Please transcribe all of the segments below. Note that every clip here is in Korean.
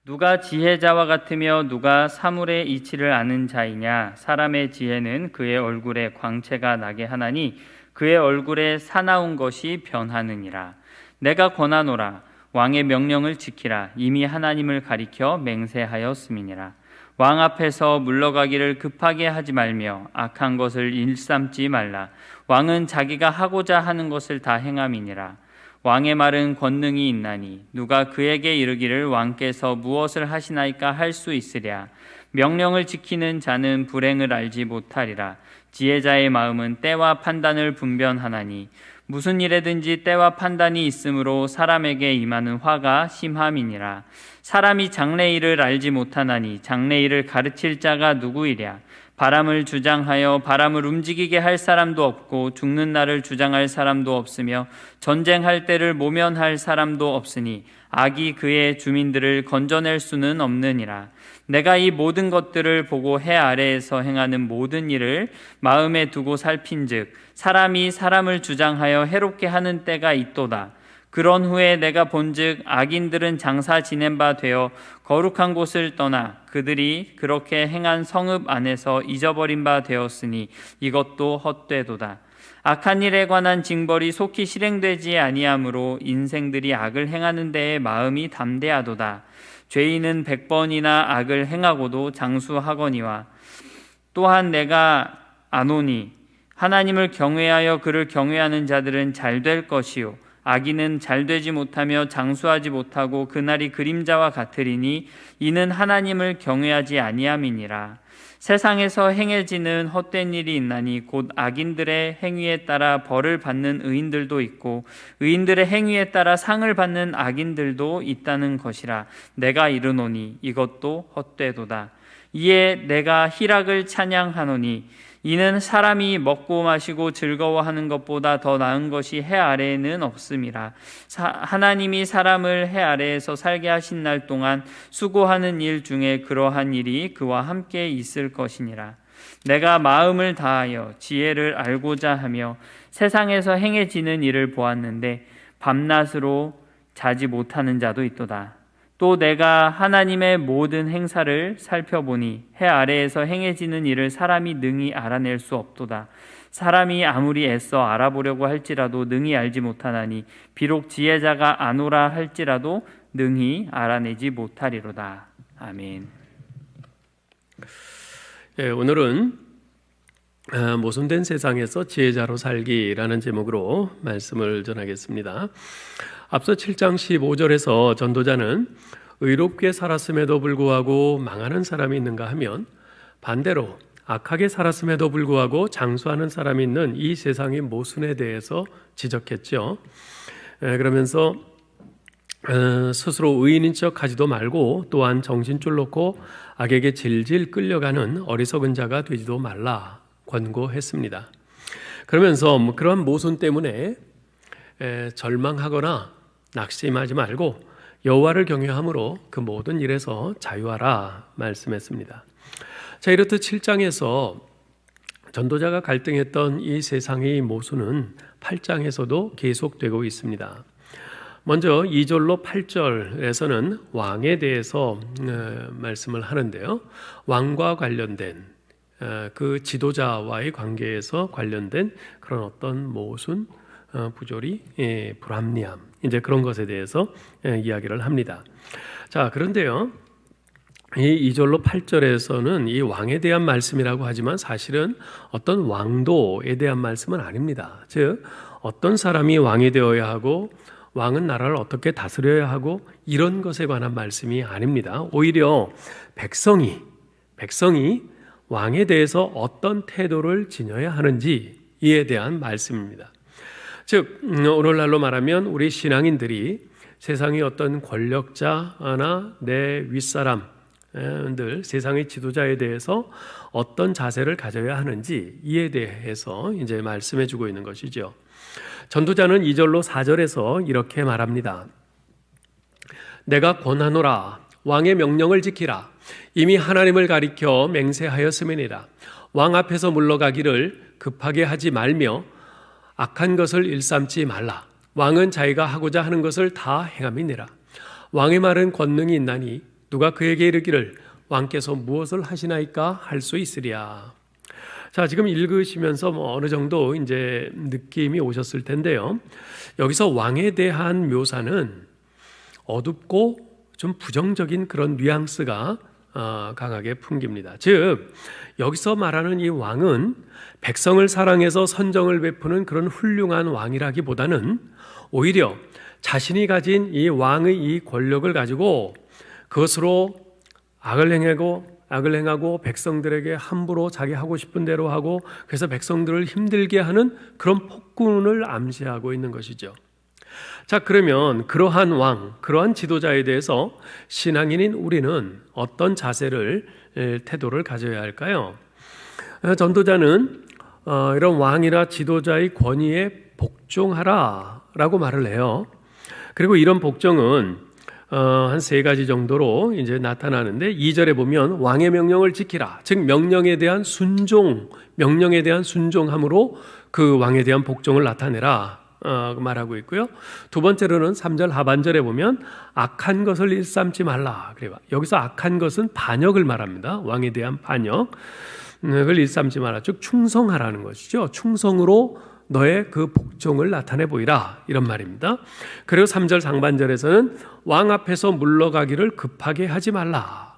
누가 지혜자와 같으며 누가 사물의 이치를 아는 자이냐? 사람의 지혜는 그의 얼굴에 광채가 나게 하나니 그의 얼굴에 사나운 것이 변하느니라. 내가 권하노라. 왕의 명령을 지키라. 이미 하나님을 가리켜 맹세하였음이니라. 왕 앞에서 물러가기를 급하게 하지 말며 악한 것을 일삼지 말라. 왕은 자기가 하고자 하는 것을 다 행함이니라. 왕의 말은 권능이 있나니 누가 그에게 이르기를 왕께서 무엇을 하시나이까 할 수 있으랴. 명령을 지키는 자는 불행을 알지 못하리라. 지혜자의 마음은 때와 판단을 분별하나니 무슨 일에든지 때와 판단이 있으므로 사람에게 임하는 화가 심함이니라. 사람이 장래일을 알지 못하나니 장래일을 가르칠 자가 누구이랴. 바람을 주장하여 바람을 움직이게 할 사람도 없고 죽는 날을 주장할 사람도 없으며 전쟁할 때를 모면할 사람도 없으니 악이 그의 주민들을 건져낼 수는 없느니라. 내가 이 모든 것들을 보고 해 아래에서 행하는 모든 일을 마음에 두고 살핀즉 사람이 사람을 주장하여 해롭게 하는 때가 있도다. 그런 후에 내가 본즉 악인들은 장사 지낸 바 되어 거룩한 곳을 떠나 그들이 그렇게 행한 성읍 안에서 잊어버린 바 되었으니 이것도 헛되도다. 악한 일에 관한 징벌이 속히 실행되지 아니하므로 인생들이 악을 행하는 데에 마음이 담대하도다. 죄인은 100번이나 악을 행하고도 장수하거니와 또한 내가 아노니 하나님을 경외하여 그를 경외하는 자들은 잘 될 것이요 악인은 잘되지 못하며 장수하지 못하고 그날이 그림자와 같으리니 이는 하나님을 경외하지 아니함이니라. 세상에서 행해지는 헛된 일이 있나니 곧 악인들의 행위에 따라 벌을 받는 의인들도 있고 의인들의 행위에 따라 상을 받는 악인들도 있다는 것이라. 내가 이르노니 이것도 헛되도다. 이에 내가 희락을 찬양하노니 이는 사람이 먹고 마시고 즐거워하는 것보다 더 나은 것이 해 아래에는 없음이라. 하나님이 사람을 해 아래에서 살게 하신 날 동안 수고하는 일 중에 그러한 일이 그와 함께 있을 것이니라. 내가 마음을 다하여 지혜를 알고자 하며 세상에서 행해지는 일을 보았는데 밤낮으로 자지 못하는 자도 있도다. 또 내가 하나님의 모든 행사를 살펴보니 해 아래에서 행해지는 일을 사람이 능히 알아낼 수 없도다. 사람이 아무리 애써 알아보려고 할지라도 능히 알지 못하나니 비록 지혜자가 아노라 할지라도 능히 알아내지 못하리로다. 아멘. 오늘은 모순된 세상에서 지혜자로 살기라는 제목으로 말씀을 전하겠습니다. 앞서 7장 15절에서 전도자는 의롭게 살았음에도 불구하고 망하는 사람이 있는가 하면 반대로 악하게 살았음에도 불구하고 장수하는 사람이 있는 이 세상의 모순에 대해서 지적했죠. 그러면서 스스로 의인인 척 하지도 말고 또한 정신줄 놓고 악에게 질질 끌려가는 어리석은 자가 되지도 말라 권고했습니다. 그러면서 그러한 모순 때문에 절망하거나 낙심하지 말고 여호와를 경외함으로 그 모든 일에서 자유하라 말씀했습니다. 자, 이렇듯 7장에서 전도자가 갈등했던 이 세상의 모순은 8장에서도 계속되고 있습니다. 먼저 2절로 8절에서는 왕에 대해서 말씀을 하는데요. 왕과 관련된 그 지도자와의 관계에서 관련된 그런 어떤 모순, 부조리, 불합리함, 이제 그런 것에 대해서 이야기를 합니다. 자, 그런데요, 이 2절로 8절에서는 이 왕에 대한 말씀이라고 하지만 사실은 어떤 왕도에 대한 말씀은 아닙니다. 즉, 어떤 사람이 왕이 되어야 하고 왕은 나라를 어떻게 다스려야 하고 이런 것에 관한 말씀이 아닙니다. 오히려 백성이 왕에 대해서 어떤 태도를 지녀야 하는지 이에 대한 말씀입니다. 즉 오늘날로 말하면 우리 신앙인들이 세상의 어떤 권력자나 내 윗사람들, 세상의 지도자에 대해서 어떤 자세를 가져야 하는지 이에 대해서 이제 말씀해 주고 있는 것이죠. 전도자는 2절로 4절에서 이렇게 말합니다. 내가 권하노라. 왕의 명령을 지키라. 이미 하나님을 가리켜 맹세하였음이니라. 왕 앞에서 물러가기를 급하게 하지 말며 악한 것을 일삼지 말라. 왕은 자기가 하고자 하는 것을 다 행함이니라. 왕의 말은 권능이 있나니 누가 그에게 이르기를 왕께서 무엇을 하시나이까 할 수 있으랴. 자, 지금 읽으시면서 어느 정도 이제 느낌이 오셨을 텐데요. 여기서 왕에 대한 묘사는 어둡고 좀 부정적인 그런 뉘앙스가 강하게 풍깁니다. 즉, 여기서 말하는 이 왕은 백성을 사랑해서 선정을 베푸는 그런 훌륭한 왕이라기보다는 오히려 자신이 가진 이 왕의 이 권력을 가지고 그것으로 악을 행하고 백성들에게 함부로 자기 하고 싶은 대로 하고 그래서 백성들을 힘들게 하는 그런 폭군을 암시하고 있는 것이죠. 자, 그러면 그러한 왕, 그러한 지도자에 대해서 신앙인인 우리는 어떤 태도를 가져야 할까요? 전도자는 이런 왕이나 지도자의 권위에 복종하라 라고 말을 해요. 그리고 이런 복종은 한 3가지 정도로 이제 나타나는데 2절에 보면 왕의 명령을 지키라. 즉 명령에 대한 순종함으로 그 왕에 대한 복종을 나타내라 말하고 있고요. 2번째로는 3절 하반절에 보면 악한 것을 일삼지 말라. 그래요. 여기서 악한 것은 반역을 말합니다. 왕에 대한 반역을 일삼지 말라. 즉 충성하라는 것이죠. 충성으로 너의 그 복종을 나타내 보이라 이런 말입니다. 그리고 3절 상반절에서는 왕 앞에서 물러가기를 급하게 하지 말라.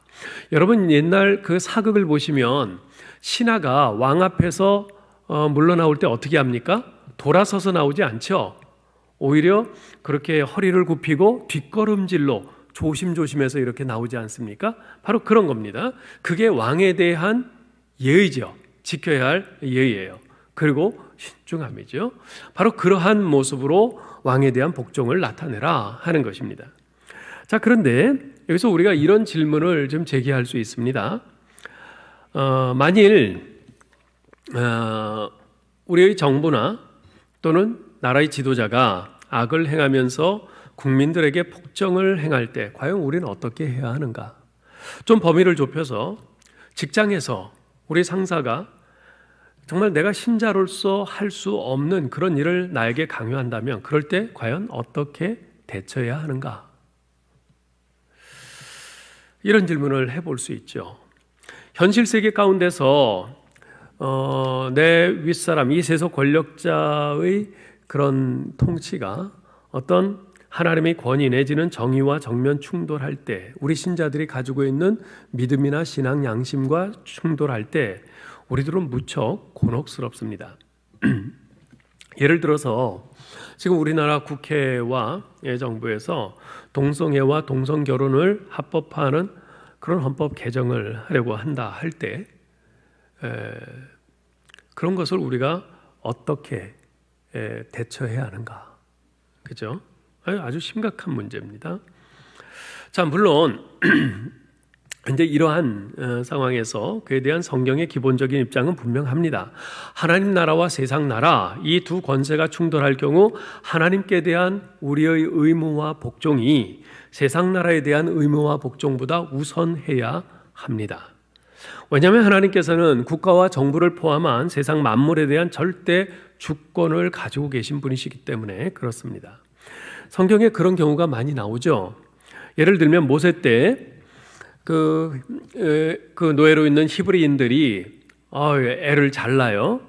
여러분 옛날 그 사극을 보시면 신하가 왕 앞에서 물러나올 때 어떻게 합니까? 돌아서서 나오지 않죠. 오히려 그렇게 허리를 굽히고 뒷걸음질로 조심조심해서 이렇게 나오지 않습니까? 바로 그런 겁니다. 그게 왕에 대한 예의죠. 지켜야 할 예의예요. 그리고 신중함이죠. 바로 그러한 모습으로 왕에 대한 복종을 나타내라 하는 것입니다. 자, 그런데 여기서 우리가 이런 질문을 좀 제기할 수 있습니다. 만일 우리의 정부나 또는 나라의 지도자가 악을 행하면서 국민들에게 폭정을 행할 때 과연 우리는 어떻게 해야 하는가? 좀 범위를 좁혀서 직장에서 우리 상사가 정말 내가 신자로서 할 수 없는 그런 일을 나에게 강요한다면 그럴 때 과연 어떻게 대처해야 하는가? 이런 질문을 해볼 수 있죠. 현실 세계 가운데서 내 윗사람, 이 세속 권력자의 그런 통치가 어떤 하나님의 권위 내지는 정의와 정면 충돌할 때 우리 신자들이 가지고 있는 믿음이나 신앙 양심과 충돌할 때 우리들은 무척 곤혹스럽습니다. 예를 들어서 지금 우리나라 국회와 정부에서 동성애와 동성결혼을 합법화하는 그런 헌법 개정을 하려고 한다 할 때 그런 것을 우리가 어떻게 대처해야 하는가? 그죠? 아주 심각한 문제입니다. 자, 물론 이제 이러한 상황에서 그에 대한 성경의 기본적인 입장은 분명합니다. 하나님 나라와 세상 나라 이 두 권세가 충돌할 경우 하나님께 대한 우리의 의무와 복종이 세상 나라에 대한 의무와 복종보다 우선해야 합니다. 왜냐하면 하나님께서는 국가와 정부를 포함한 세상 만물에 대한 절대 주권을 가지고 계신 분이시기 때문에 그렇습니다. 성경에 그런 경우가 많이 나오죠. 예를 들면 모세 때 그 노예로 있는 히브리인들이 애를 잘 낳아요.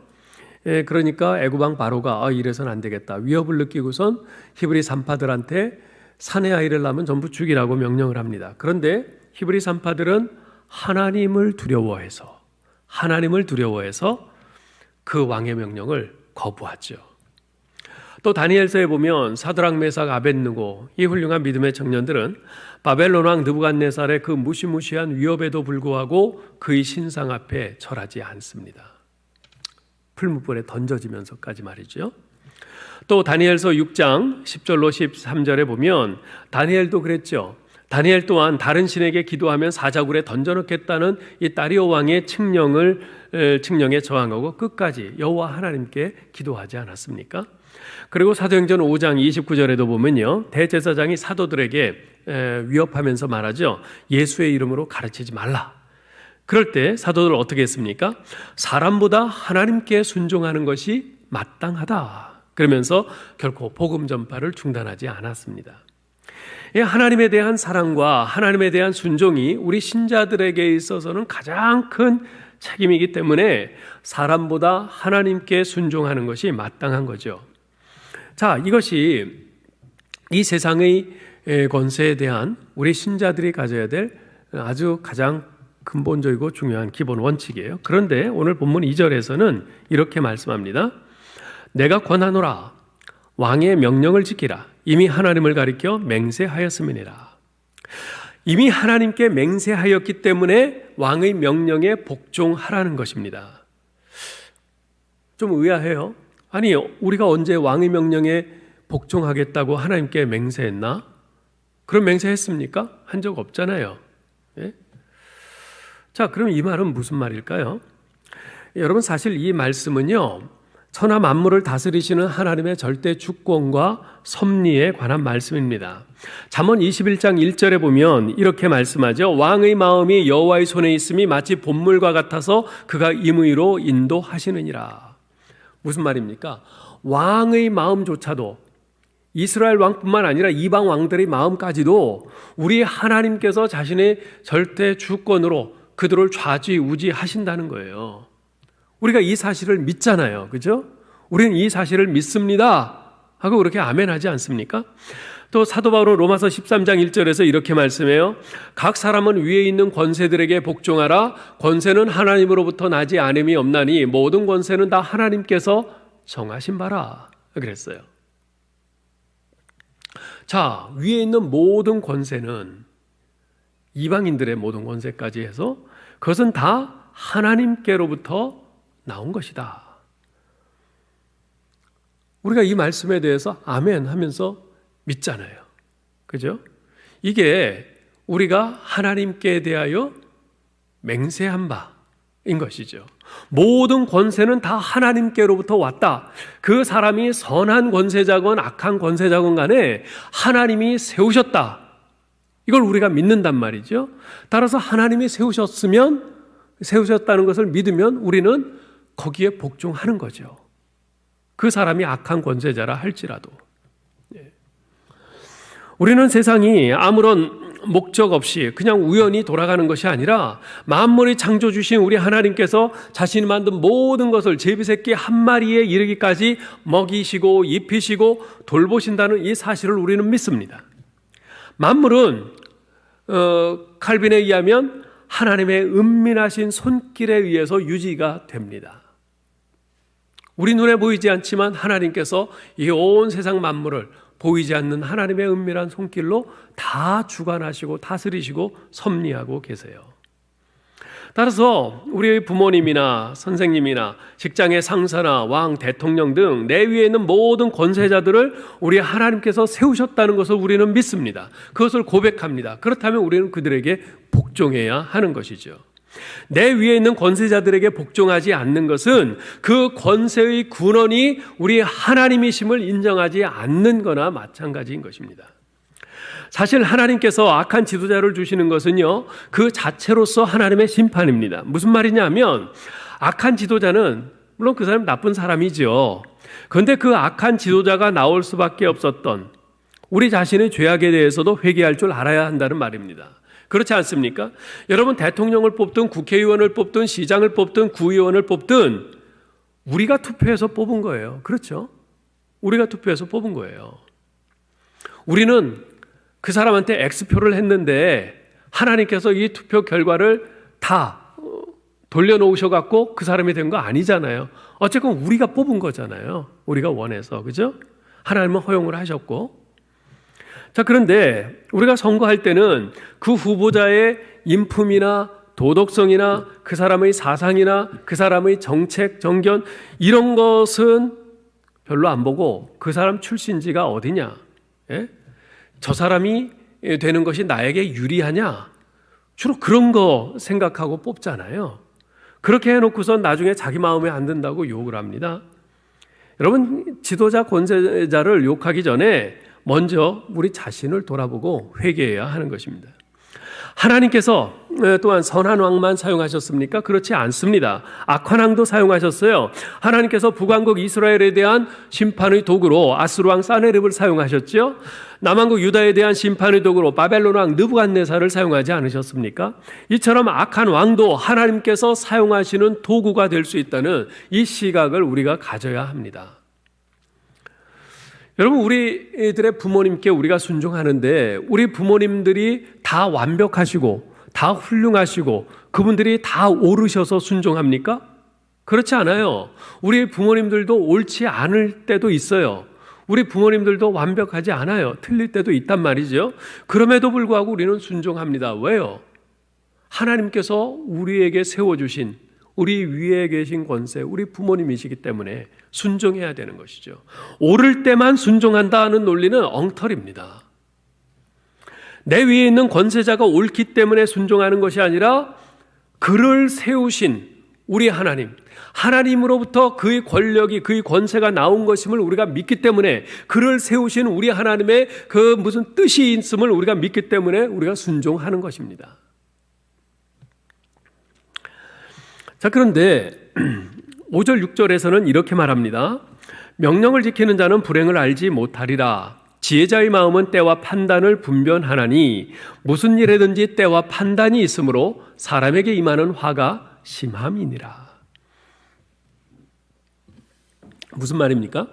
그러니까 애굽 왕 바로가 이래서는 안 되겠다. 위협을 느끼고선 히브리 산파들한테 사내 아이를 낳으면 전부 죽이라고 명령을 합니다. 그런데 히브리 산파들은 하나님을 두려워해서 그 왕의 명령을 거부하죠. 또 다니엘서에 보면 사드락 메삭 아벳느고 이 훌륭한 믿음의 청년들은 바벨론 왕 느부갓네살의 그 무시무시한 위협에도 불구하고 그의 신상 앞에 절하지 않습니다. 풀무불에 던져지면서까지 말이죠. 또 다니엘서 6장 10절로 13절에 보면 다니엘도 그랬죠. 다니엘 또한 다른 신에게 기도하면 사자굴에 던져놓겠다는 이 다리오 왕의 칙령에 저항하고 끝까지 여호와 하나님께 기도하지 않았습니까? 그리고 사도행전 5장 29절에도 보면요, 대제사장이 사도들에게 위협하면서 말하죠. 예수의 이름으로 가르치지 말라. 그럴 때 사도들 어떻게 했습니까? 사람보다 하나님께 순종하는 것이 마땅하다. 그러면서 결코 복음 전파를 중단하지 않았습니다. 하나님에 대한 사랑과 하나님에 대한 순종이 우리 신자들에게 있어서는 가장 큰 책임이기 때문에 사람보다 하나님께 순종하는 것이 마땅한 거죠. 자, 이것이 이 세상의 권세에 대한 우리 신자들이 가져야 될 아주 가장 근본적이고 중요한 기본 원칙이에요. 그런데 오늘 본문 2절에서는 이렇게 말씀합니다. 내가 권하노라 왕의 명령을 지키라. 이미 하나님을 가리켜 맹세하였음이니라. 이미 하나님께 맹세하였기 때문에 왕의 명령에 복종하라는 것입니다. 좀 의아해요. 아니, 우리가 언제 왕의 명령에 복종하겠다고 하나님께 맹세했나? 그런 맹세했습니까? 한 적 없잖아요. 예? 자, 그럼 이 말은 무슨 말일까요? 여러분, 사실 이 말씀은요, 천하 만물을 다스리시는 하나님의 절대 주권과 섭리에 관한 말씀입니다. 잠언 21장 1절에 보면 이렇게 말씀하죠. 왕의 마음이 여호와의 손에 있음이 마치 봇물과 같아서 그가 임의로 인도하시느니라. 무슨 말입니까? 왕의 마음조차도, 이스라엘 왕뿐만 아니라 이방 왕들의 마음까지도 우리 하나님께서 자신의 절대 주권으로 그들을 좌지우지하신다는 거예요. 우리가 이 사실을 믿잖아요. 그죠? 우리는 이 사실을 믿습니다 하고 그렇게 아멘하지 않습니까? 또 사도 바울은 로마서 13장 1절에서 이렇게 말씀해요. 각 사람은 위에 있는 권세들에게 복종하라. 권세는 하나님으로부터 나지 않음이 없나니 모든 권세는 다 하나님께서 정하신 바라. 그랬어요. 자, 위에 있는 모든 권세는 이방인들의 모든 권세까지 해서 그것은 다 하나님께로부터 나온 것이다. 우리가 이 말씀에 대해서 아멘 하면서 믿잖아요. 그죠? 이게 우리가 하나님께 대하여 맹세한 바인 것이죠. 모든 권세는 다 하나님께로부터 왔다. 그 사람이 선한 권세자건 악한 권세자건 간에 하나님이 세우셨다. 이걸 우리가 믿는단 말이죠. 따라서 하나님이 세우셨다는 것을 믿으면 우리는 거기에 복종하는 거죠. 그 사람이 악한 권세자라 할지라도. 우리는 세상이 아무런 목적 없이 그냥 우연히 돌아가는 것이 아니라 만물의 창조 주신 우리 하나님께서 자신이 만든 모든 것을 제비새끼 한 마리에 이르기까지 먹이시고 입히시고 돌보신다는 이 사실을 우리는 믿습니다. 만물은 칼빈에 의하면 하나님의 은밀하신 손길에 의해서 유지가 됩니다. 우리 눈에 보이지 않지만 하나님께서 이 온 세상 만물을 보이지 않는 하나님의 은밀한 손길로 다 주관하시고 다스리시고 섭리하고 계세요. 따라서 우리의 부모님이나 선생님이나 직장의 상사나 왕, 대통령 등 내 위에 있는 모든 권세자들을 우리 하나님께서 세우셨다는 것을 우리는 믿습니다. 그것을 고백합니다. 그렇다면 우리는 그들에게 복종해야 하는 것이죠. 내 위에 있는 권세자들에게 복종하지 않는 것은 그 권세의 근원이 우리 하나님이심을 인정하지 않는 거나 마찬가지인 것입니다. 사실 하나님께서 악한 지도자를 주시는 것은요, 그 자체로서 하나님의 심판입니다. 무슨 말이냐면 악한 지도자는 물론 그 사람은 나쁜 사람이죠. 그런데 그 악한 지도자가 나올 수밖에 없었던 우리 자신의 죄악에 대해서도 회개할 줄 알아야 한다는 말입니다. 그렇지 않습니까? 여러분, 대통령을 뽑든 국회의원을 뽑든 시장을 뽑든 구의원을 뽑든 우리가 투표해서 뽑은 거예요. 그렇죠? 우리가 투표해서 뽑은 거예요. 우리는 그 사람한테 X표를 했는데 하나님께서 이 투표 결과를 다 돌려놓으셔갖고 그 사람이 된 거 아니잖아요. 어쨌건 우리가 뽑은 거잖아요. 우리가 원해서. 그죠? 하나님은 허용을 하셨고. 자, 그런데 우리가 선거할 때는 그 후보자의 인품이나 도덕성이나 그 사람의 사상이나 그 사람의 정책, 정견 이런 것은 별로 안 보고 그 사람 출신지가 어디냐, 예? 저 사람이 되는 것이 나에게 유리하냐, 주로 그런 거 생각하고 뽑잖아요. 그렇게 해놓고선 나중에 자기 마음에 안 든다고 욕을 합니다. 여러분, 지도자 권세자를 욕하기 전에 먼저 우리 자신을 돌아보고 회개해야 하는 것입니다. 하나님께서 또한 선한 왕만 사용하셨습니까? 그렇지 않습니다. 악한 왕도 사용하셨어요. 하나님께서 북왕국 이스라엘에 대한 심판의 도구로 아수르 왕 사네립을 사용하셨죠. 남왕국 유다에 대한 심판의 도구로 바벨론 왕 느부갓네살을 사용하지 않으셨습니까? 이처럼 악한 왕도 하나님께서 사용하시는 도구가 될 수 있다는 이 시각을 우리가 가져야 합니다. 여러분, 우리들의 부모님께 우리가 순종하는데 우리 부모님들이 다 완벽하시고 다 훌륭하시고 그분들이 다 옳으셔서 순종합니까? 그렇지 않아요. 우리 부모님들도 옳지 않을 때도 있어요. 우리 부모님들도 완벽하지 않아요. 틀릴 때도 있단 말이죠. 그럼에도 불구하고 우리는 순종합니다. 왜요? 하나님께서 우리에게 세워주신 우리 위에 계신 권세, 우리 부모님이시기 때문에 순종해야 되는 것이죠. 옳을 때만 순종한다 하는 논리는 엉터리입니다. 내 위에 있는 권세자가 옳기 때문에 순종하는 것이 아니라 그를 세우신 우리 하나님, 하나님으로부터 그의 권력이, 그의 권세가 나온 것임을 우리가 믿기 때문에, 그를 세우신 우리 하나님의 그 무슨 뜻이 있음을 우리가 믿기 때문에 우리가 순종하는 것입니다. 자, 그런데 5절 6절에서는 이렇게 말합니다. 명령을 지키는 자는 불행을 알지 못하리라. 지혜자의 마음은 때와 판단을 분별하나니 무슨 일에든지 때와 판단이 있으므로 사람에게 임하는 화가 심함이니라. 무슨 말입니까?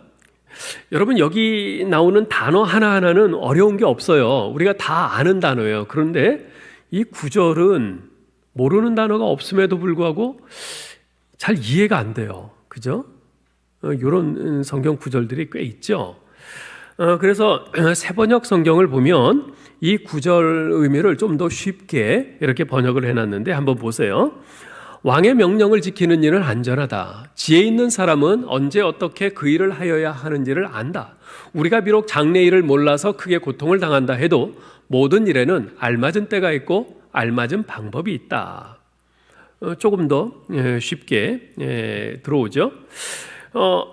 여러분, 여기 나오는 단어 하나하나는 어려운 게 없어요. 우리가 다 아는 단어예요. 그런데 이 구절은 모르는 단어가 없음에도 불구하고 잘 이해가 안 돼요. 그죠? 이런 성경 구절들이 꽤 있죠. 그래서 새번역 성경을 보면 이 구절 의미를 좀 더 쉽게 이렇게 번역을 해놨는데 한번 보세요. 왕의 명령을 지키는 일은 안전하다. 지혜 있는 사람은 언제 어떻게 그 일을 하여야 하는지를 안다. 우리가 비록 장래일을 몰라서 크게 고통을 당한다 해도 모든 일에는 알맞은 때가 있고 알맞은 방법이 있다. 조금 더 쉽게 들어오죠.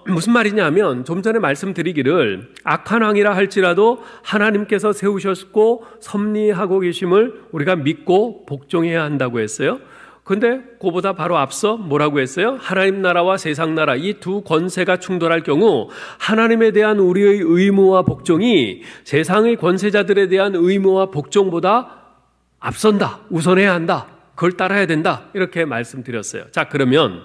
무슨 말이냐면 좀 전에 말씀드리기를 악한 왕이라 할지라도 하나님께서 세우셨고 섭리하고 계심을 우리가 믿고 복종해야 한다고 했어요. 그런데 그보다 바로 앞서 뭐라고 했어요? 하나님 나라와 세상 나라, 이 두 권세가 충돌할 경우 하나님에 대한 우리의 의무와 복종이 세상의 권세자들에 대한 의무와 복종보다 앞선다, 우선해야 한다, 그걸 따라야 된다, 이렇게 말씀드렸어요. 자, 그러면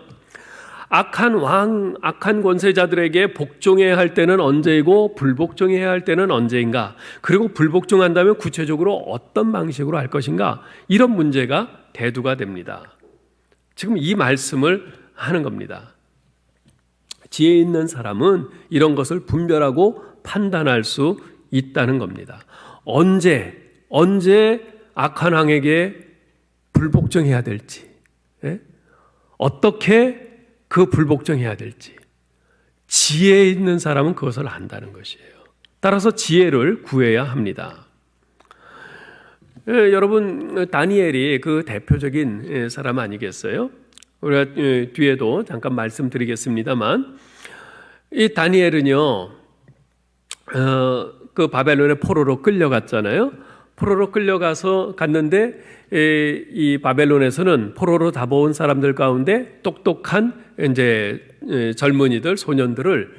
악한 왕, 악한 권세자들에게 복종해야 할 때는 언제이고 불복종해야 할 때는 언제인가, 그리고 불복종한다면 구체적으로 어떤 방식으로 할 것인가, 이런 문제가 대두가 됩니다. 지금 이 말씀을 하는 겁니다. 지혜 있는 사람은 이런 것을 분별하고 판단할 수 있다는 겁니다. 언제 악한 왕에게 불복종해야 될지, 어떻게 그 불복종해야 될지, 지혜 있는 사람은 그것을 안다는 것이에요. 따라서 지혜를 구해야 합니다. 여러분, 다니엘이 그 대표적인 사람 아니겠어요? 우리가 뒤에도 잠깐 말씀드리겠습니다만, 이 다니엘은요, 그 바벨론의 포로로 끌려갔잖아요. 포로로 갔는데 이 바벨론에서는 포로로 잡아온 사람들 가운데 똑똑한 이제 젊은이들, 소년들을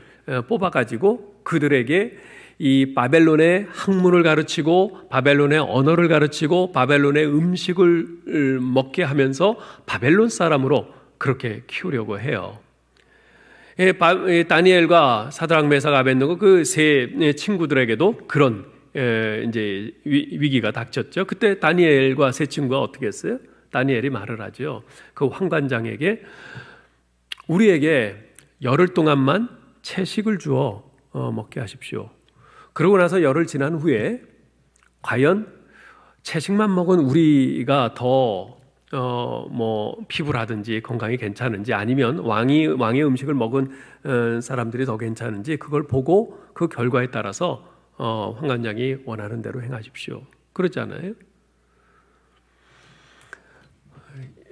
뽑아가지고 그들에게 이 바벨론의 학문을 가르치고 바벨론의 언어를 가르치고 바벨론의 음식을 먹게 하면서 바벨론 사람으로 그렇게 키우려고 해요. 다니엘과 사드락, 메삭, 아벳느고 그 세 친구들에게도 그런 이제 위기가 닥쳤죠. 그때 다니엘과 세 친구가 어떻게 했어요? 다니엘이 말을 하죠. 그 황관장에게 우리에게 열흘 동안만 채식을 주어 먹게 하십시오. 그러고 나서 열흘 지난 후에 과연 채식만 먹은 우리가 더 피부라든지 건강이 괜찮은지, 아니면 왕의 음식을 먹은 사람들이 더 괜찮은지, 그걸 보고 그 결과에 따라서 황관장이 원하는 대로 행하십시오. 그렇잖아요.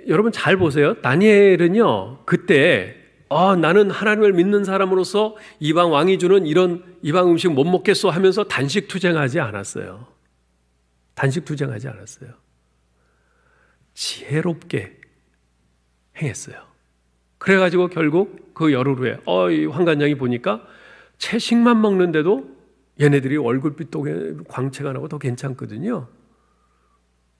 여러분 잘 보세요. 다니엘은요, 그때 나는 하나님을 믿는 사람으로서 이방 왕이 주는 이런 이방 음식 못 먹겠소 하면서 단식 투쟁하지 않았어요. 지혜롭게 행했어요. 그래가지고 결국 그 열흘 후에 이 환관장이 보니까 채식만 먹는데도 얘네들이 얼굴빛도 광채가 나고 더 괜찮거든요.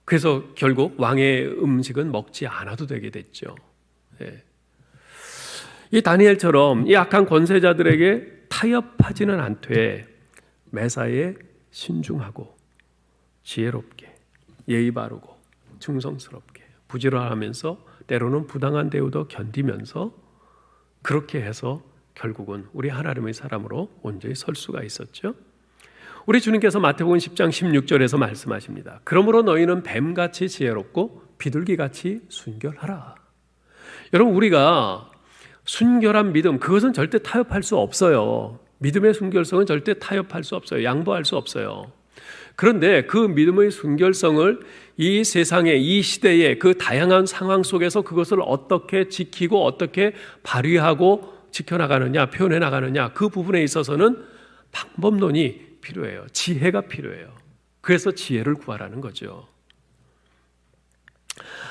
그래서 결국 왕의 음식은 먹지 않아도 되게 됐죠. 예. 이 다니엘처럼 이 악한 권세자들에게 타협하지는 않되 매사에 신중하고 지혜롭게 예의 바르고 충성스럽게 부지런하면서 때로는 부당한 대우도 견디면서 그렇게 해서 결국은 우리 하나님의 사람으로 온전히 설 수가 있었죠. 우리 주님께서 마태복음 10장 16절에서 말씀하십니다. 그러므로 너희는 뱀같이 지혜롭고 비둘기같이 순결하라. 여러분, 우리가 순결한 믿음, 그것은 절대 타협할 수 없어요. 믿음의 순결성은 절대 타협할 수 없어요. 양보할 수 없어요. 그런데 그 믿음의 순결성을 이 세상에, 이 시대의 그 다양한 상황 속에서 그것을 어떻게 지키고 어떻게 발휘하고 지켜나가느냐, 표현해 나가느냐, 그 부분에 있어서는 방법론이 필요해요. 지혜가 필요해요. 그래서 지혜를 구하라는 거죠.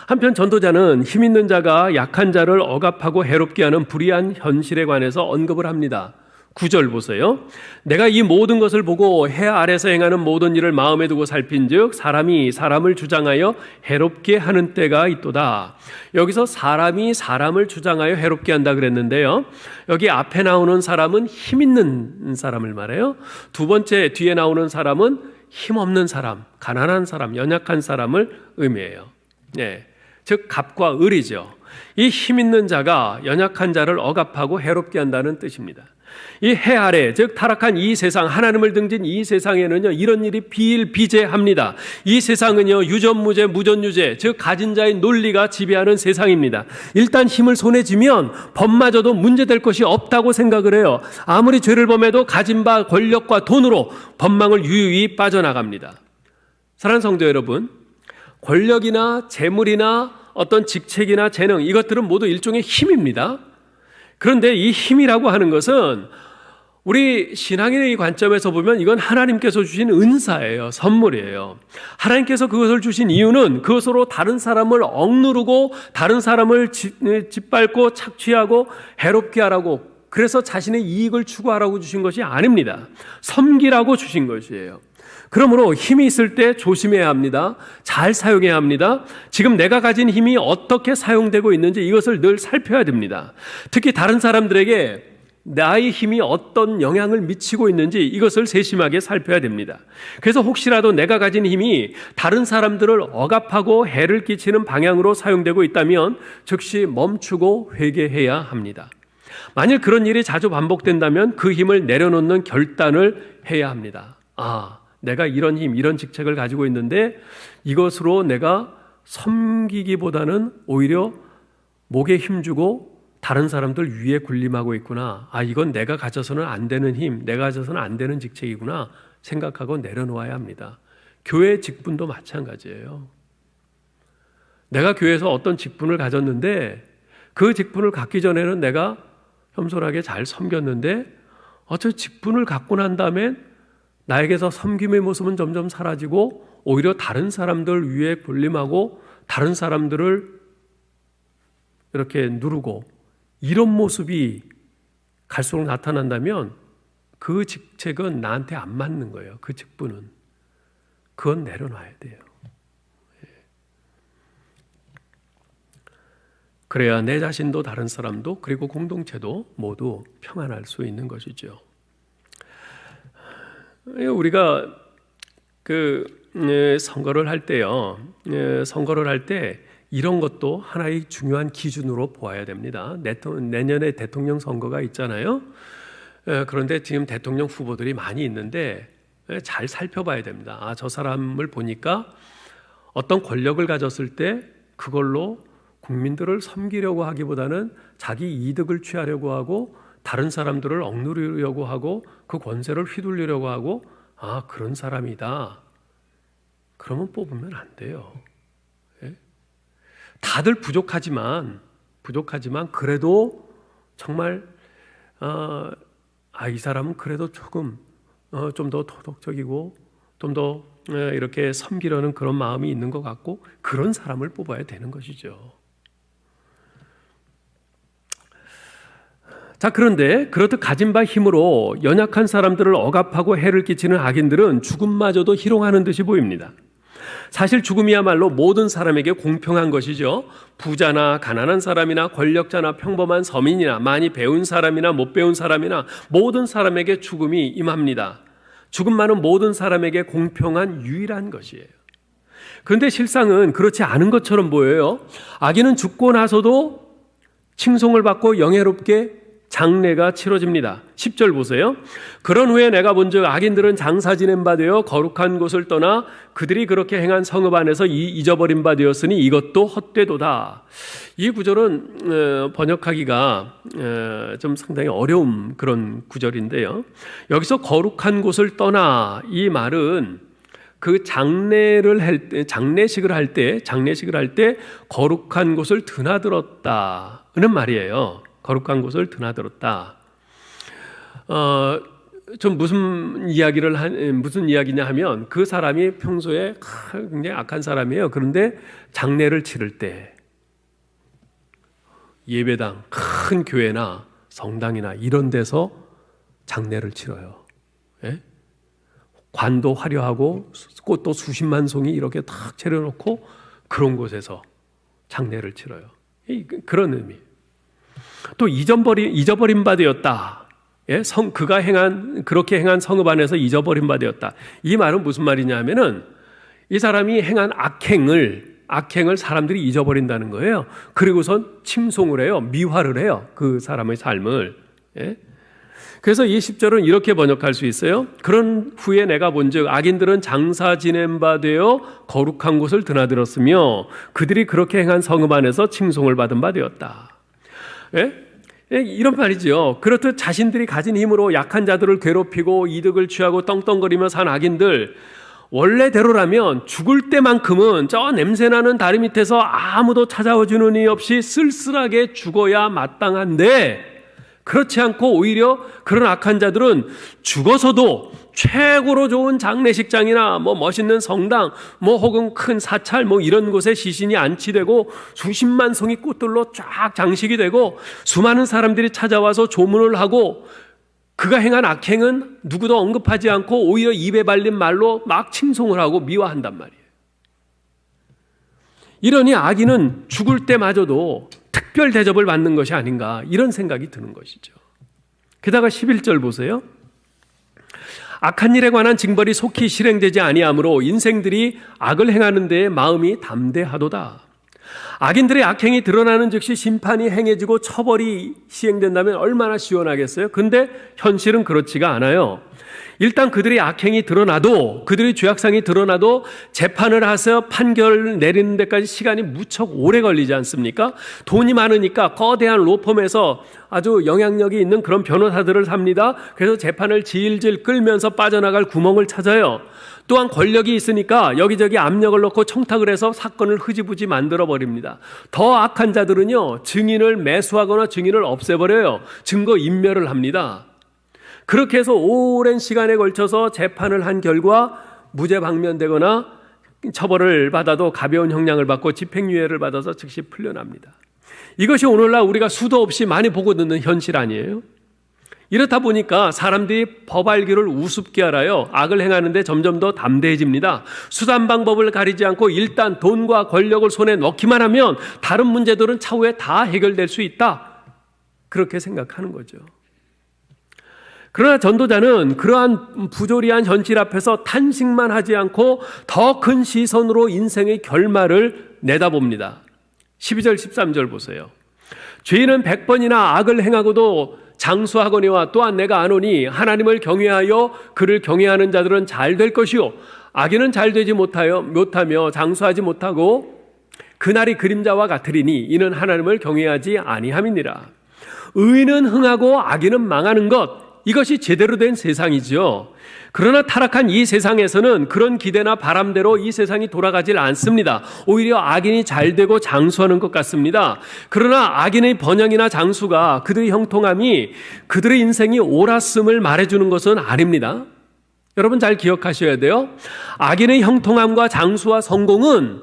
한편 전도자는 힘 있는 자가 약한 자를 억압하고 해롭게 하는 불의한 현실에 관해서 언급을 합니다. 9절 보세요. 내가 이 모든 것을 보고 해 아래서 행하는 모든 일을 마음에 두고 살핀즉 사람이 사람을 주장하여 해롭게 하는 때가 있도다. 여기서 사람이 사람을 주장하여 해롭게 한다 그랬는데요. 여기 앞에 나오는 사람은 힘 있는 사람을 말해요. 두 번째 뒤에 나오는 사람은 힘 없는 사람, 가난한 사람, 연약한 사람을 의미해요. 네. 즉 갑과 을이죠. 이 힘 있는 자가 연약한 자를 억압하고 해롭게 한다는 뜻입니다. 이 해 아래, 즉 타락한 이 세상, 하나님을 등진 이 세상에는요 이런 일이 비일비재합니다. 이 세상은요 유전무죄, 무전유죄, 즉 가진 자의 논리가 지배하는 세상입니다. 일단 힘을 손에 쥐면 법마저도 문제될 것이 없다고 생각을 해요. 아무리 죄를 범해도 가진 바 권력과 돈으로 법망을 유유히 빠져나갑니다. 사랑하는 성도 여러분, 권력이나 재물이나 어떤 직책이나 재능, 이것들은 모두 일종의 힘입니다. 그런데 이 힘이라고 하는 것은 우리 신앙인의 관점에서 보면 이건 하나님께서 주신 은사예요. 선물이에요. 하나님께서 그것을 주신 이유는 그것으로 다른 사람을 억누르고 다른 사람을 짓밟고 착취하고 해롭게 하라고, 그래서 자신의 이익을 추구하라고 주신 것이 아닙니다. 섬기라고 주신 것이에요. 그러므로 힘이 있을 때 조심해야 합니다. 잘 사용해야 합니다. 지금 내가 가진 힘이 어떻게 사용되고 있는지 이것을 늘 살펴야 됩니다. 특히 다른 사람들에게 나의 힘이 어떤 영향을 미치고 있는지 이것을 세심하게 살펴야 됩니다. 그래서 혹시라도 내가 가진 힘이 다른 사람들을 억압하고 해를 끼치는 방향으로 사용되고 있다면 즉시 멈추고 회개해야 합니다. 만일 그런 일이 자주 반복된다면 그 힘을 내려놓는 결단을 해야 합니다. 내가 이런 힘, 이런 직책을 가지고 있는데 이것으로 내가 섬기기보다는 오히려 목에 힘주고 다른 사람들 위에 군림하고 있구나. 이건 내가 가져서는 안 되는 힘, 내가 가져서는 안 되는 직책이구나 생각하고 내려놓아야 합니다. 교회 직분도 마찬가지예요. 내가 교회에서 어떤 직분을 가졌는데 그 직분을 갖기 전에는 내가 겸손하게 잘 섬겼는데 저 직분을 갖고 난 다음에 나에게서 섬김의 모습은 점점 사라지고 오히려 다른 사람들 위에 군림하고 다른 사람들을 이렇게 누르고 이런 모습이 갈수록 나타난다면 그 직책은 나한테 안 맞는 거예요. 그 직분은. 그건 내려놔야 돼요. 그래야 내 자신도 다른 사람도 그리고 공동체도 모두 평안할 수 있는 것이죠. 우리가 선거를 할 때요, 선거를 할 때 이런 것도 하나의 중요한 기준으로 보아야 됩니다. 내년에 대통령 선거가 있잖아요. 그런데 지금 대통령 후보들이 많이 있는데 잘 살펴봐야 됩니다. 저 사람을 보니까 어떤 권력을 가졌을 때 그걸로 국민들을 섬기려고 하기보다는 자기 이득을 취하려고 하고 다른 사람들을 억누르려고 하고 그 권세를 휘둘리려고 하고 그런 사람이다. 그러면 뽑으면 안 돼요. 다들 부족하지만 그래도 정말 이 사람은 그래도 조금 좀 더 도덕적이고 좀 더 이렇게 섬기려는 그런 마음이 있는 것 같고 그런 사람을 뽑아야 되는 것이죠. 자, 그런데 그렇듯 가진 바 힘으로 연약한 사람들을 억압하고 해를 끼치는 악인들은 죽음마저도 희롱하는 듯이 보입니다. 사실 죽음이야말로 모든 사람에게 공평한 것이죠. 부자나 가난한 사람이나 권력자나 평범한 서민이나 많이 배운 사람이나 못 배운 사람이나 모든 사람에게 죽음이 임합니다. 죽음만은 모든 사람에게 공평한 유일한 것이에요. 그런데 실상은 그렇지 않은 것처럼 보여요. 악인은 죽고 나서도 칭송을 받고 영예롭게 장례가 치러집니다. 10절 보세요. 그런 후에 내가 본즉 악인들은 장사 지낸 바 되어 거룩한 곳을 떠나 그들이 그렇게 행한 성읍 안에서 잊어버린 바 되었으니 이것도 헛되도다. 이 구절은 번역하기가 좀 상당히 어려운 그런 구절인데요. 여기서 거룩한 곳을 떠나 이 말은 그 장례식을 할 때 거룩한 곳을 드나들었다는 말이에요. 거룩한 곳을 드나들었다. 좀 무슨 이야기냐 하면 그 사람이 평소에 굉장히 악한 사람이에요. 그런데 장례를 치를 때 예배당, 큰 교회나 성당이나 이런 데서 장례를 치러요. 예? 관도 화려하고 꽃도 수십만 송이 이렇게 탁 차려놓고 그런 곳에서 장례를 치러요. 그런 의미. 또 잊어버린 바 되었다. 예? 그가 그렇게 행한 성읍 안에서 잊어버린 바 되었다. 이 말은 무슨 말이냐 하면은 이 사람이 행한 악행을 사람들이 잊어버린다는 거예요. 그리고선 칭송을 해요. 미화를 해요. 그 사람의 삶을. 예? 그래서 이 10절은 이렇게 번역할 수 있어요. 그런 후에 내가 본즉 악인들은 장사 지낸 바 되어 거룩한 곳을 드나들었으며 그들이 그렇게 행한 성읍 안에서 칭송을 받은 바 되었다. 예? 이런 말이죠. 그렇듯 자신들이 가진 힘으로 약한 자들을 괴롭히고 이득을 취하고 떵떵거리며 산 악인들, 원래대로라면 죽을 때만큼은 저 냄새나는 다리 밑에서 아무도 찾아와주는 이 없이 쓸쓸하게 죽어야 마땅한데 그렇지 않고 오히려 그런 악한 자들은 죽어서도 최고로 좋은 장례식장이나 멋있는 성당 혹은 큰 사찰 이런 곳에 시신이 안치되고 수십만 송이 꽃들로 쫙 장식이 되고 수많은 사람들이 찾아와서 조문을 하고 그가 행한 악행은 누구도 언급하지 않고 오히려 입에 발린 말로 막 칭송을 하고 미화한단 말이에요. 이러니 악인은 죽을 때마저도 특별 대접을 받는 것이 아닌가 이런 생각이 드는 것이죠. 게다가 11절 보세요. 악한 일에 관한 징벌이 속히 실행되지 아니하므로 인생들이 악을 행하는 데에 마음이 담대하도다. 악인들의 악행이 드러나는 즉시 심판이 행해지고 처벌이 시행된다면 얼마나 시원하겠어요? 근데 현실은 그렇지가 않아요. 일단 그들의 악행이 드러나도 그들의 죄악상이 드러나도 재판을 해서 판결을 내리는 데까지 시간이 무척 오래 걸리지 않습니까? 돈이 많으니까 거대한 로펌에서 아주 영향력이 있는 그런 변호사들을 삽니다. 그래서 재판을 질질 끌면서 빠져나갈 구멍을 찾아요. 또한 권력이 있으니까 여기저기 압력을 넣고 청탁을 해서 사건을 흐지부지 만들어버립니다. 더 악한 자들은요, 증인을 매수하거나 증인을 없애버려요. 증거 인멸을 합니다. 그렇게 해서 오랜 시간에 걸쳐서 재판을 한 결과 무죄 방면되거나 처벌을 받아도 가벼운 형량을 받고 집행유예를 받아서 즉시 풀려납니다. 이것이 오늘날 우리가 수도 없이 많이 보고 듣는 현실 아니에요? 이렇다 보니까 사람들이 법 알기를 우습게 알아요. 악을 행하는데 점점 더 담대해집니다. 수단 방법을 가리지 않고 일단 돈과 권력을 손에 넣기만 하면 다른 문제들은 차후에 다 해결될 수 있다. 그렇게 생각하는 거죠. 그러나 전도자는 그러한 부조리한 현실 앞에서 탄식만 하지 않고 더 큰 시선으로 인생의 결말을 내다봅니다. 12절 13절 보세요. 죄인은 100번이나 악을 행하고도 장수하거니와 또한 내가 아노니 하나님을 경외하여 그를 경외하는 자들은 잘 될 것이요 악인은 잘 되지 못하며 장수하지 못하고 그날이 그림자와 같으리니 이는 하나님을 경외하지 아니함이니라. 의인은 흥하고 악인은 망하는 것, 이것이 제대로 된 세상이죠. 그러나 타락한 이 세상에서는 그런 기대나 바람대로 이 세상이 돌아가질 않습니다. 오히려 악인이 잘 되고 장수하는 것 같습니다. 그러나 악인의 번영이나 장수가 그들의 형통함이 그들의 인생이 옳았음을 말해주는 것은 아닙니다. 여러분 잘 기억하셔야 돼요. 악인의 형통함과 장수와 성공은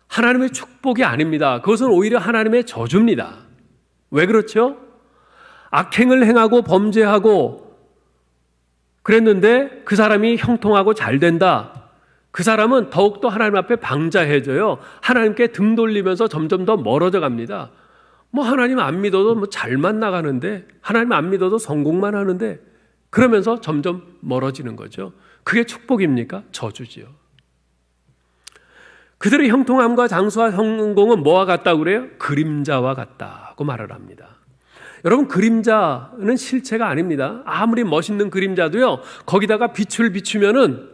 하나님의 축복이 아닙니다. 그것은 오히려 하나님의 저주입니다. 왜 그렇죠? 악행을 행하고 범죄하고 그랬는데 그 사람이 형통하고 잘 된다. 그 사람은 더욱더 하나님 앞에 방자해져요. 하나님께 등 돌리면서 점점 더 멀어져 갑니다. 하나님 안 믿어도 잘만 나가는데, 하나님 안 믿어도 성공만 하는데, 그러면서 점점 멀어지는 거죠. 그게 축복입니까? 저주지요. 그들의 형통함과 장수와 성공은 뭐와 같다고 그래요? 그림자와 같다고 말을 합니다. 여러분, 그림자는 실체가 아닙니다. 아무리 멋있는 그림자도요, 거기다가 빛을 비추면은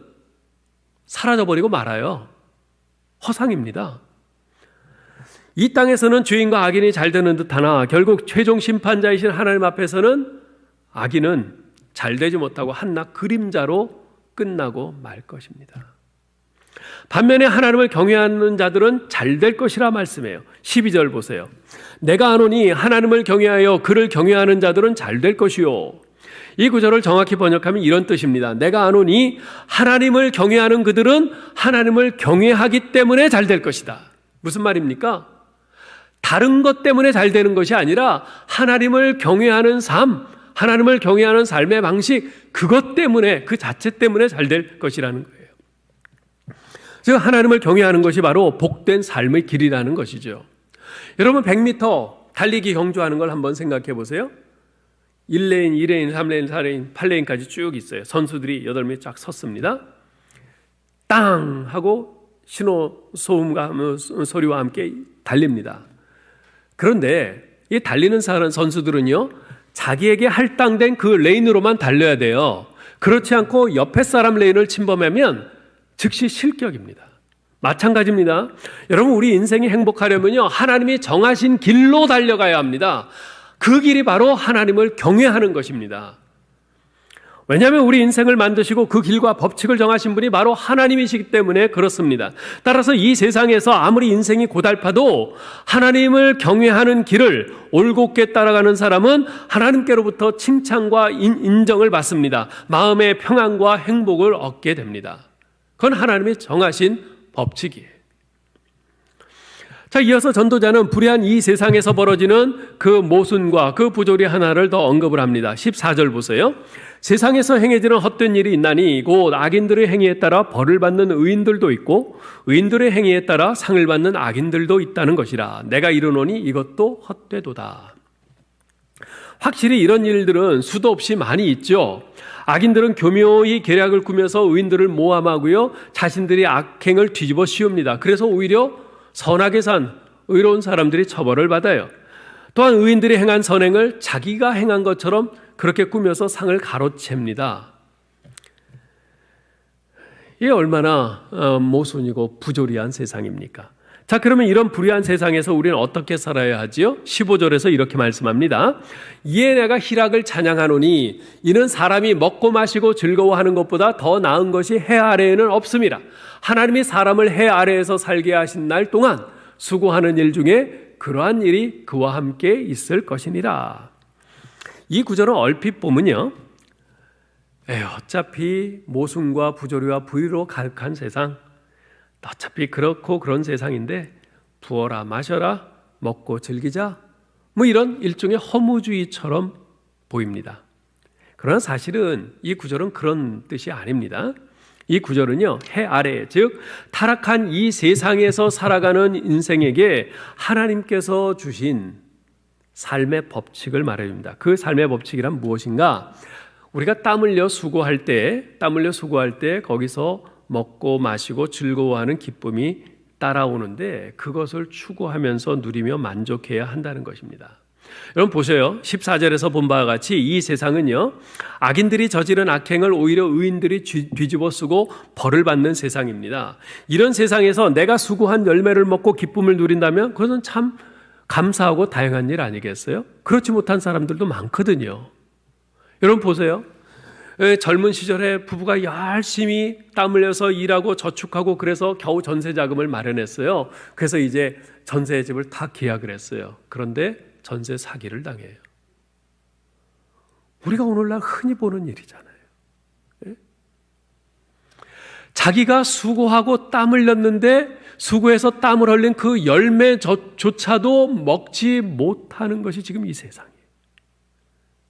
사라져버리고 말아요. 허상입니다. 이 땅에서는 죄인과 악인이 잘 되는 듯하나 결국 최종 심판자이신 하나님 앞에서는 악인은 잘 되지 못하고 한낱 그림자로 끝나고 말 것입니다. 반면에 하나님을 경외하는 자들은 잘 될 것이라 말씀해요. 12절 보세요. 내가 아노니 하나님을 경외하여 그를 경외하는 자들은 잘 될 것이요. 이 구절을 정확히 번역하면 이런 뜻입니다. 내가 아노니 하나님을 경외하는 그들은 하나님을 경외하기 때문에 잘 될 것이다. 무슨 말입니까? 다른 것 때문에 잘 되는 것이 아니라 하나님을 경외하는 삶, 하나님을 경외하는 삶의 방식, 그것 때문에, 그 자체 때문에 잘 될 것이라는 거예요. 즉 하나님을 경외하는 것이 바로 복된 삶의 길이라는 것이죠. 여러분 100m 달리기 경주하는 걸 한번 생각해 보세요. 1레인, 2레인, 3레인, 4레인, 8레인까지 쭉 있어요. 선수들이 8명이 쫙 섰습니다. 땅 하고 신호 소음과 소리와 함께 달립니다. 그런데 이 달리는 선수들은요, 자기에게 할당된 그 레인으로만 달려야 돼요. 그렇지 않고 옆에 사람 레인을 침범하면 즉시 실격입니다. 마찬가지입니다. 여러분, 우리 인생이 행복하려면요, 하나님이 정하신 길로 달려가야 합니다. 그 길이 바로 하나님을 경외하는 것입니다. 왜냐하면 우리 인생을 만드시고 그 길과 법칙을 정하신 분이 바로 하나님이시기 때문에 그렇습니다. 따라서 이 세상에서 아무리 인생이 고달파도 하나님을 경외하는 길을 올곧게 따라가는 사람은 하나님께로부터 칭찬과 인정을 받습니다. 마음의 평안과 행복을 얻게 됩니다. 그건 하나님이 정하신 법칙이에요. 자, 이어서 전도자는 불의한 이 세상에서 벌어지는 그 모순과 그 부조리 하나를 더 언급을 합니다. 14절 보세요. 세상에서 행해지는 헛된 일이 있나니 곧 악인들의 행위에 따라 벌을 받는 의인들도 있고 의인들의 행위에 따라 상을 받는 악인들도 있다는 것이라. 내가 이르노니 이것도 헛되도다. 확실히 이런 일들은 수도 없이 많이 있죠. 악인들은 교묘히 계략을 꾸며서 의인들을 모함하고요, 자신들이 악행을 뒤집어 씌웁니다. 그래서 오히려 선하게 산 의로운 사람들이 처벌을 받아요. 또한 의인들이 행한 선행을 자기가 행한 것처럼 그렇게 꾸며서 상을 가로챕니다. 이게 얼마나 모순이고 부조리한 세상입니까? 자, 그러면 이런 불의한 세상에서 우리는 어떻게 살아야 하지요? 15절에서 이렇게 말씀합니다. 이에 내가 희락을 찬양하노니 이는 사람이 먹고 마시고 즐거워하는 것보다 더 나은 것이 해 아래에는 없음이라. 하나님이 사람을 해 아래에서 살게 하신 날 동안 수고하는 일 중에 그러한 일이 그와 함께 있을 것이니라. 이 구절은 얼핏 보면요, 어차피 모순과 부조리와 불의로 가득한 세상, 어차피 그렇고 그런 세상인데 부어라 마셔라 먹고 즐기자, 이런 일종의 허무주의처럼 보입니다. 그러나 사실은 이 구절은 그런 뜻이 아닙니다. 이 구절은요, 해 아래, 즉 타락한 이 세상에서 살아가는 인생에게 하나님께서 주신 삶의 법칙을 말해줍니다. 그 삶의 법칙이란 무엇인가? 우리가 땀 흘려 수고할 때 거기서 먹고 마시고 즐거워하는 기쁨이 따라오는데 그것을 추구하면서 누리며 만족해야 한다는 것입니다. 여러분 보세요. 14절에서 본 바와 같이 이 세상은요, 악인들이 저지른 악행을 오히려 의인들이 뒤집어 쓰고 벌을 받는 세상입니다. 이런 세상에서 내가 수고한 열매를 먹고 기쁨을 누린다면 그것은 참 감사하고 다양한 일 아니겠어요? 그렇지 못한 사람들도 많거든요. 여러분 보세요. 젊은 시절에 부부가 열심히 땀 흘려서 일하고 저축하고 그래서 겨우 전세 자금을 마련했어요. 그래서 이제 전세 집을 다 계약을 했어요. 그런데 전세 사기를 당해요. 우리가 오늘날 흔히 보는 일이잖아요. 자기가 수고하고 땀 흘렸는데 수고해서 땀을 흘린 그 열매조차도 먹지 못하는 것이 지금 이 세상이에요.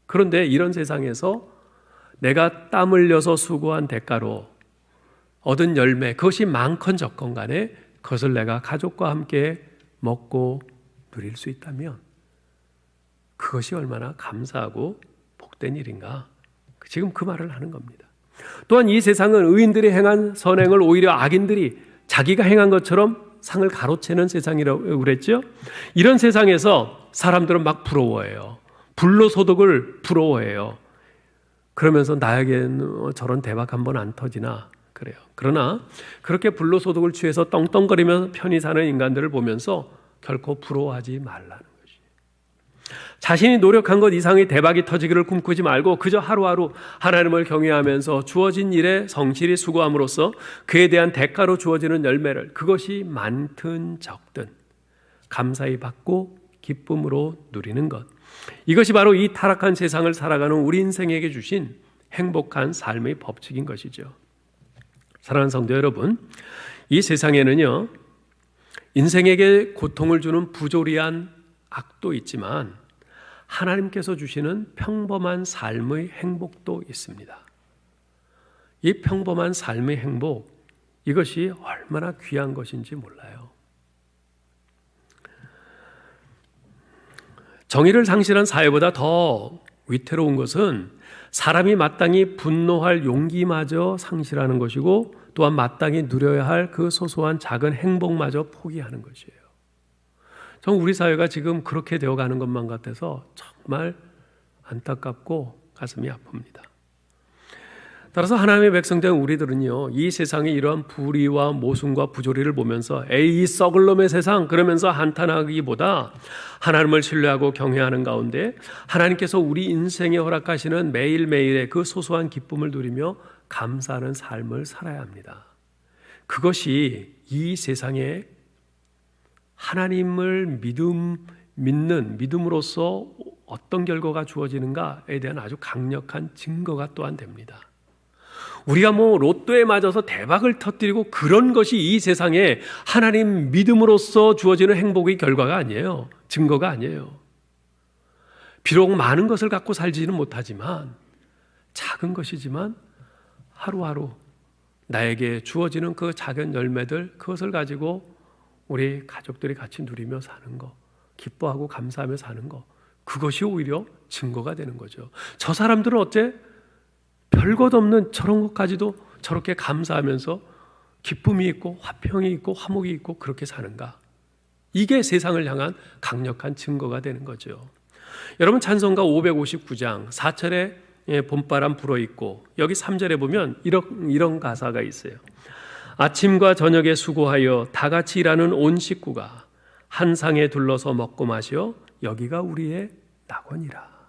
그런데 이런 세상에서 내가 땀 흘려서 수고한 대가로 얻은 열매, 그것이 많건 적건 간에 그것을 내가 가족과 함께 먹고 누릴 수 있다면 그것이 얼마나 감사하고 복된 일인가. 지금 그 말을 하는 겁니다. 또한 이 세상은 의인들이 행한 선행을 오히려 악인들이 자기가 행한 것처럼 상을 가로채는 세상이라고 그랬죠. 이런 세상에서 사람들은 막 부러워해요. 불로소득을 부러워해요. 그러면서 나에게는 저런 대박 한 번 안 터지나 그래요. 그러나 그렇게 불로소득을 취해서 떵떵거리며 편히 사는 인간들을 보면서 결코 부러워하지 말라는 것이. 자신이 노력한 것 이상의 대박이 터지기를 꿈꾸지 말고 그저 하루하루 하나님을 경외하면서 주어진 일에 성실히 수고함으로써 그에 대한 대가로 주어지는 열매를, 그것이 많든 적든 감사히 받고 기쁨으로 누리는 것, 이것이 바로 이 타락한 세상을 살아가는 우리 인생에게 주신 행복한 삶의 법칙인 것이죠. 사랑하는 성도 여러분, 이 세상에는요, 인생에게 고통을 주는 부조리한 악도 있지만 하나님께서 주시는 평범한 삶의 행복도 있습니다. 이 평범한 삶의 행복, 이것이 얼마나 귀한 것인지 몰라요. 정의를 상실한 사회보다 더 위태로운 것은 사람이 마땅히 분노할 용기마저 상실하는 것이고 또한 마땅히 누려야 할 그 소소한 작은 행복마저 포기하는 것이에요. 저는 우리 사회가 지금 그렇게 되어가는 것만 같아서 정말 안타깝고 가슴이 아픕니다. 따라서 하나님의 백성된 우리들은요, 이 세상의 이러한 불의와 모순과 부조리를 보면서 에이 이 썩을 놈의 세상 그러면서 한탄하기보다 하나님을 신뢰하고 경외하는 가운데 하나님께서 우리 인생에 허락하시는 매일매일의 그 소소한 기쁨을 누리며 감사하는 삶을 살아야 합니다. 그것이 이 세상에 하나님을 믿는 믿음으로써 어떤 결과가 주어지는가에 대한 아주 강력한 증거가 또한 됩니다. 우리가 로또에 맞아서 대박을 터뜨리고 그런 것이 이 세상에 하나님 믿음으로써 주어지는 행복의 결과가 아니에요. 증거가 아니에요. 비록 많은 것을 갖고 살지는 못하지만 작은 것이지만 하루하루 나에게 주어지는 그 작은 열매들, 그것을 가지고 우리 가족들이 같이 누리며 사는 거, 기뻐하고 감사하며 사는 거, 그것이 오히려 증거가 되는 거죠. 저 사람들은 어째 별것 없는 저런 것까지도 저렇게 감사하면서 기쁨이 있고 화평이 있고 화목이 있고 그렇게 사는가? 이게 세상을 향한 강력한 증거가 되는 거죠. 여러분, 찬송가 559장 4절에 봄바람 불어있고 여기 3절에 보면 이런 가사가 있어요. 아침과 저녁에 수고하여 다 같이 일하는 온 식구가 한 상에 둘러서 먹고 마시어 여기가 우리의 낙원이라.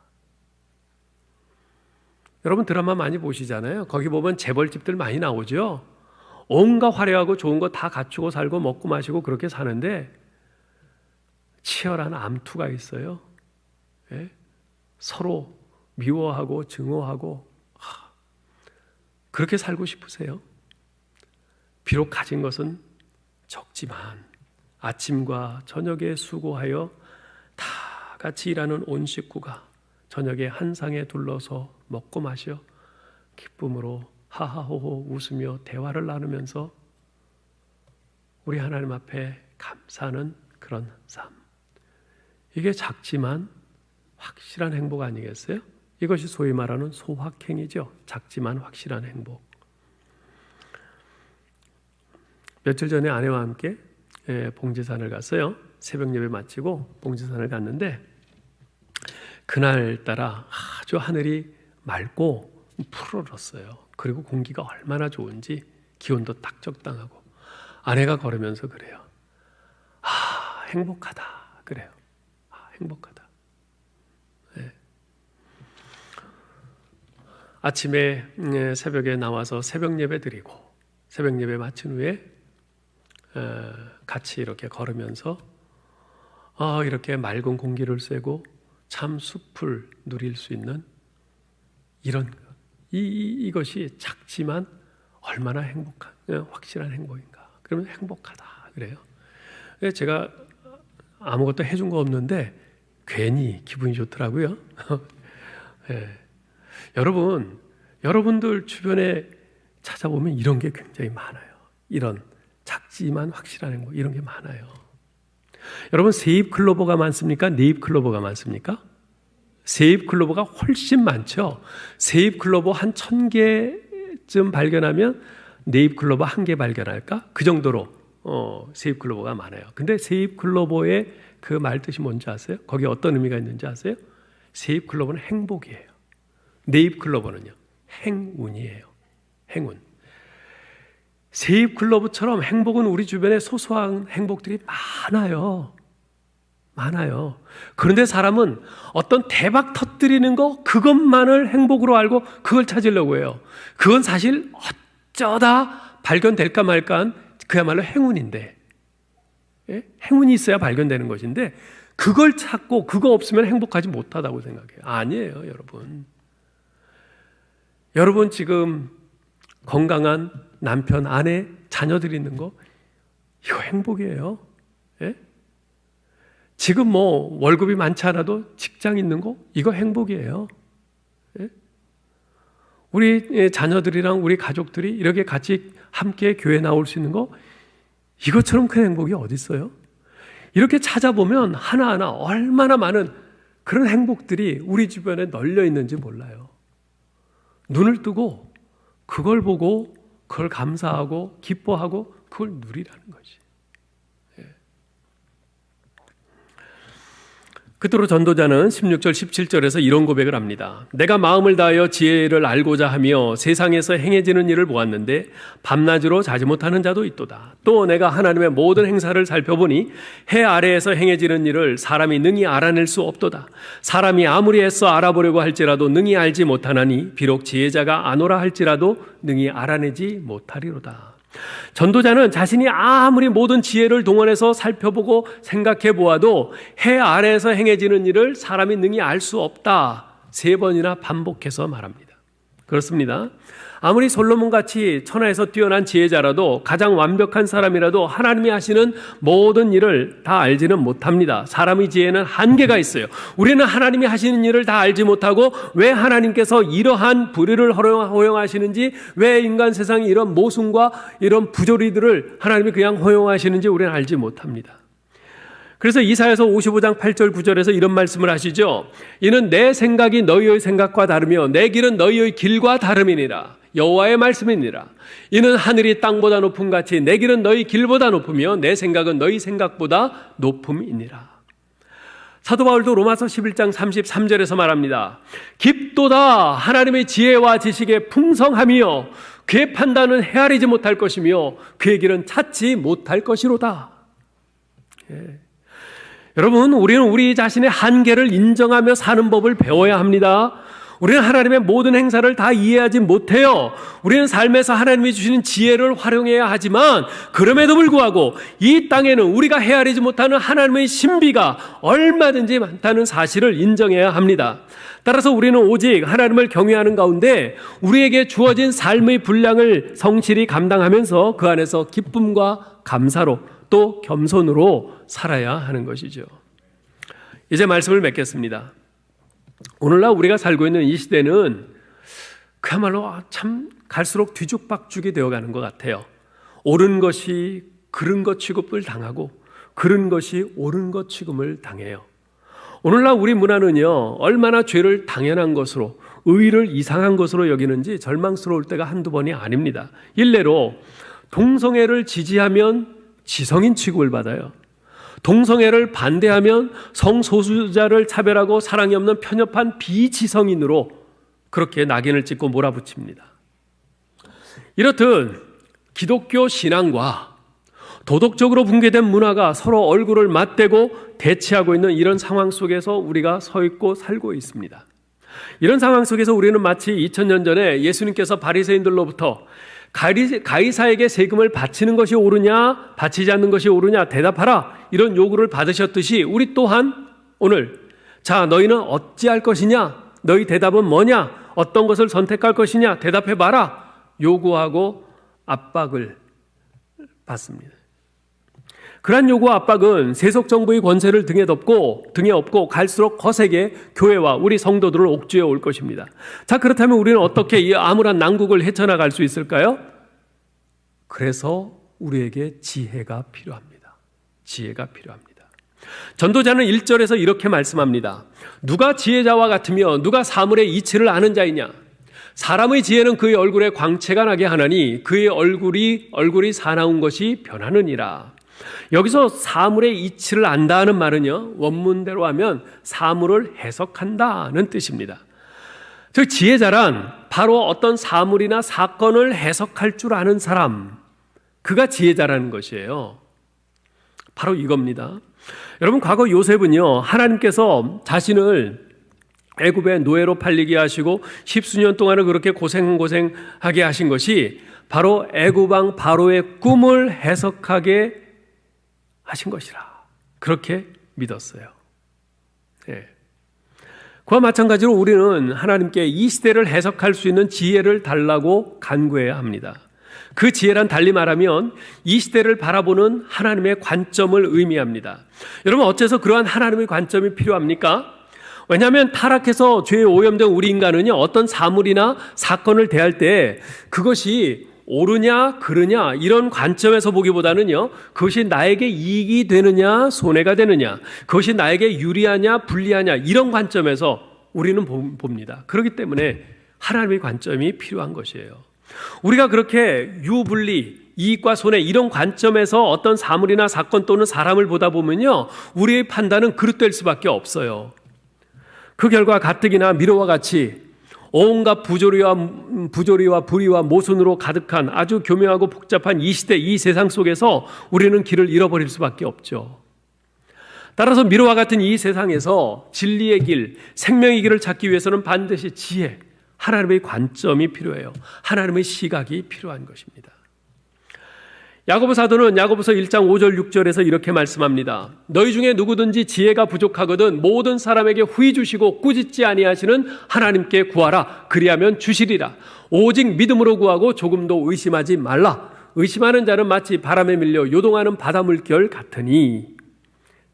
여러분 드라마 많이 보시잖아요. 거기 보면 재벌집들 많이 나오죠. 온갖 화려하고 좋은 거 다 갖추고 살고 먹고 마시고 그렇게 사는데 치열한 암투가 있어요. 예? 서로 미워하고 증오하고 그렇게 살고 싶으세요? 비록 가진 것은 적지만 아침과 저녁에 수고하여 다 같이 일하는 온 식구가 저녁에 한 상에 둘러서 먹고 마셔 기쁨으로 하하호호 웃으며 대화를 나누면서 우리 하나님 앞에 감사하는 그런 삶. 이게 작지만 확실한 행복 아니겠어요? 이것이 소위 말하는 소확행이죠. 작지만 확실한 행복. 며칠 전에 아내와 함께 봉제산을 갔어요. 새벽 예배 마치고 봉제산을 갔는데 그날따라 아주 하늘이 맑고 푸르렀어요. 그리고 공기가 얼마나 좋은지 기온도 딱 적당하고 아내가 걸으면서 그래요. 아, 행복하다. 그래요. 아, 행복하다. 네. 아침에 새벽에 나와서 새벽 예배 드리고 새벽 예배 마친 후에 같이 이렇게 걸으면서 이렇게 맑은 공기를 쐬고 참 숲을 누릴 수 있는 이런 이것이 작지만 얼마나 확실한 행복인가. 그러면 행복하다 그래요. 제가 아무것도 해준 거 없는데 괜히 기분이 좋더라고요. 예. 여러분들 주변에 찾아보면 이런 게 굉장히 많아요. 이런 작지만 확실한 행복, 이런 게 많아요. 여러분, 세잎 클로버가 많습니까? 네잎 클로버가 많습니까? 세잎 클로버가 훨씬 많죠. 세잎 클로버 한 1000개쯤 발견하면 네잎 클로버 1개 발견할까? 그 정도로 세잎 클로버가 많아요. 근데 세잎 클로버의 그 말뜻이 뭔지 아세요? 거기에 어떤 의미가 있는지 아세요? 세잎 클로버는 행복이에요. 네잎 클로버는요, 행운이에요. 행운. 세잎 클로버처럼 행복은 우리 주변에 소소한 행복들이 많아요. 그런데 사람은 어떤 대박 터뜨리는 거, 그것만을 행복으로 알고 그걸 찾으려고 해요. 그건 사실 어쩌다 발견될까 말까한 그야말로 행운인데, 예? 행운이 있어야 발견되는 것인데 그걸 찾고 그거 없으면 행복하지 못하다고 생각해요. 아니에요, 여러분. 여러분 지금 건강한 남편, 아내, 자녀들 있는 거, 이거 행복이에요. 예? 지금 뭐 월급이 많지 않아도 직장 있는 거, 이거 행복이에요. 예? 우리 자녀들이랑 우리 가족들이 이렇게 같이 함께 교회 나올 수 있는 거, 이것처럼 큰 행복이 어디 있어요? 이렇게 찾아보면 하나하나 얼마나 많은 그런 행복들이 우리 주변에 널려 있는지 몰라요. 눈을 뜨고 그걸 보고 그걸 감사하고 기뻐하고 그걸 누리라는 거지. 그토록 전도자는 16절 17절에서 이런 고백을 합니다. 내가 마음을 다하여 지혜를 알고자 하며 세상에서 행해지는 일을 보았는데 밤낮으로 자지 못하는 자도 있도다. 또 내가 하나님의 모든 행사를 살펴보니 해 아래에서 행해지는 일을 사람이 능히 알아낼 수 없도다. 사람이 아무리 애써 알아보려고 할지라도 능히 알지 못하나니 비록 지혜자가 아노라 할지라도 능히 알아내지 못하리로다. 전도자는 자신이 아무리 모든 지혜를 동원해서 살펴보고 생각해 보아도 해 아래에서 행해지는 일을 사람이 능히 알 수 없다. 3번이나 반복해서 말합니다. 그렇습니다. 아무리 솔로몬같이 천하에서 뛰어난 지혜자라도, 가장 완벽한 사람이라도 하나님이 하시는 모든 일을 다 알지는 못합니다. 사람의 지혜는 한계가 있어요. 우리는 하나님이 하시는 일을 다 알지 못하고 왜 하나님께서 이러한 불의를 허용하시는지, 왜 인간 세상에 이런 모순과 이런 부조리들을 하나님이 그냥 허용하시는지 우리는 알지 못합니다. 그래서 이사야서 55장 8절 9절에서 이런 말씀을 하시죠. 이는 내 생각이 너희의 생각과 다르며 내 길은 너희의 길과 다름이니라. 여호와의 말씀이니라. 이는 하늘이 땅보다 높음 같이 내 길은 너희 길보다 높으며 내 생각은 너희 생각보다 높음이니라. 사도 바울도 로마서 11장 33절에서 말합니다. 깊도다 하나님의 지혜와 지식에 풍성하며 그의 판단은 헤아리지 못할 것이며 그의 길은 찾지 못할 것이로다. 예. 여러분, 우리는 우리 자신의 한계를 인정하며 사는 법을 배워야 합니다. 우리는 하나님의 모든 행사를 다 이해하지 못해요. 우리는 삶에서 하나님이 주시는 지혜를 활용해야 하지만 그럼에도 불구하고 이 땅에는 우리가 헤아리지 못하는 하나님의 신비가 얼마든지 많다는 사실을 인정해야 합니다. 따라서 우리는 오직 하나님을 경외하는 가운데 우리에게 주어진 삶의 분량을 성실히 감당하면서 그 안에서 기쁨과 감사로 또 겸손으로 살아야 하는 것이죠. 이제 말씀을 맺겠습니다. 오늘날 우리가 살고 있는 이 시대는 그야말로 참 갈수록 뒤죽박죽이 되어가는 것 같아요. 옳은 것이 그른 것 취급을 당하고 그른 것이 옳은 것 취급을 당해요. 오늘날 우리 문화는요, 얼마나 죄를 당연한 것으로, 의를 이상한 것으로 여기는지 절망스러울 때가 한두 번이 아닙니다. 일례로 동성애를 지지하면 지성인 취급을 받아요. 동성애를 반대하면 성소수자를 차별하고 사랑이 없는 편협한 비지성인으로 그렇게 낙인을 찍고 몰아붙입니다. 이렇듯 기독교 신앙과 도덕적으로 붕괴된 문화가 서로 얼굴을 맞대고 대치하고 있는 이런 상황 속에서 우리가 서 있고 살고 있습니다. 이런 상황 속에서 우리는 마치 2000년 전에 예수님께서 바리새인들로부터 가이사에게 세금을 바치는 것이 옳으냐 바치지 않는 것이 옳으냐 대답하라, 이런 요구를 받으셨듯이 우리 또한 오늘 자 너희는 어찌할 것이냐, 너희 대답은 뭐냐, 어떤 것을 선택할 것이냐 대답해봐라 요구하고 압박을 받습니다. 그러한 요구 압박은 세속 정부의 권세를 등에 업고 갈수록 거세게 교회와 우리 성도들을 옥죄어 올 것입니다. 자, 그렇다면 우리는 어떻게 이 암울한 난국을 헤쳐나갈 수 있을까요? 그래서 우리에게 지혜가 필요합니다. 지혜가 필요합니다. 전도자는 1절에서 이렇게 말씀합니다. 누가 지혜자와 같으며 누가 사물의 이치를 아는 자이냐? 사람의 지혜는 그의 얼굴에 광채가 나게 하나니 그의 얼굴이 사나운 것이 변하느니라. 여기서 사물의 이치를 안다는 말은요, 원문대로 하면 사물을 해석한다는 뜻입니다. 즉 지혜자란 바로 어떤 사물이나 사건을 해석할 줄 아는 사람, 그가 지혜자라는 것이에요. 바로 이겁니다. 여러분, 과거 요셉은요, 하나님께서 자신을 애굽의 노예로 팔리게 하시고 10수년 동안을 그렇게 고생하게 하신 것이 바로 애굽 왕 바로의 꿈을 해석하게 하신 것이라, 그렇게 믿었어요. 네. 그와 마찬가지로 우리는 하나님께 이 시대를 해석할 수 있는 지혜를 달라고 간구해야 합니다. 그 지혜란 달리 말하면 이 시대를 바라보는 하나님의 관점을 의미합니다. 여러분, 어째서 그러한 하나님의 관점이 필요합니까? 왜냐하면 타락해서 죄에 오염된 우리 인간은요, 어떤 사물이나 사건을 대할 때 그것이 옳으냐 그르냐 이런 관점에서 보기보다는요, 그것이 나에게 이익이 되느냐 손해가 되느냐, 그것이 나에게 유리하냐 불리하냐 이런 관점에서 우리는 봅니다. 그렇기 때문에 하나님의 관점이 필요한 것이에요. 우리가 그렇게 유불리, 이익과 손해 이런 관점에서 어떤 사물이나 사건 또는 사람을 보다 보면요, 우리의 판단은 그릇될 수밖에 없어요. 그 결과 가뜩이나 미로와 같이 온갖 부조리와 불의와 모순으로 가득한 아주 교묘하고 복잡한 이 시대, 이 세상 속에서 우리는 길을 잃어버릴 수밖에 없죠. 따라서 미로와 같은 이 세상에서 진리의 길, 생명의 길을 찾기 위해서는 반드시 지혜, 하나님의 관점이 필요해요. 하나님의 시각이 필요한 것입니다. 야고보 사도는 야고보서 1장 5절 6절에서 이렇게 말씀합니다. 너희 중에 누구든지 지혜가 부족하거든 모든 사람에게 후히 주시고 꾸짖지 아니하시는 하나님께 구하라. 그리하면 주시리라. 오직 믿음으로 구하고 조금도 의심하지 말라. 의심하는 자는 마치 바람에 밀려 요동하는 바다 물결 같으니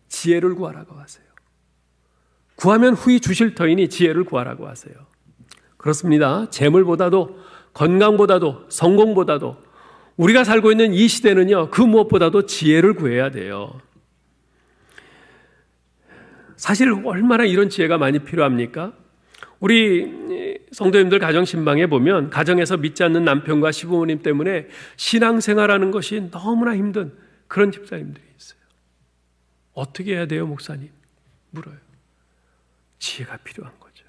지혜를 구하라고 하세요. 구하면 후히 주실 터이니 지혜를 구하라고 하세요. 그렇습니다. 재물보다도 건강보다도 성공보다도 우리가 살고 있는 이 시대는요, 그 무엇보다도 지혜를 구해야 돼요. 사실 얼마나 이런 지혜가 많이 필요합니까? 우리 성도님들 가정신방에 보면 가정에서 믿지 않는 남편과 시부모님 때문에 신앙생활하는 것이 너무나 힘든 그런 집사님들이 있어요. 어떻게 해야 돼요, 목사님? 물어요. 지혜가 필요한 거죠.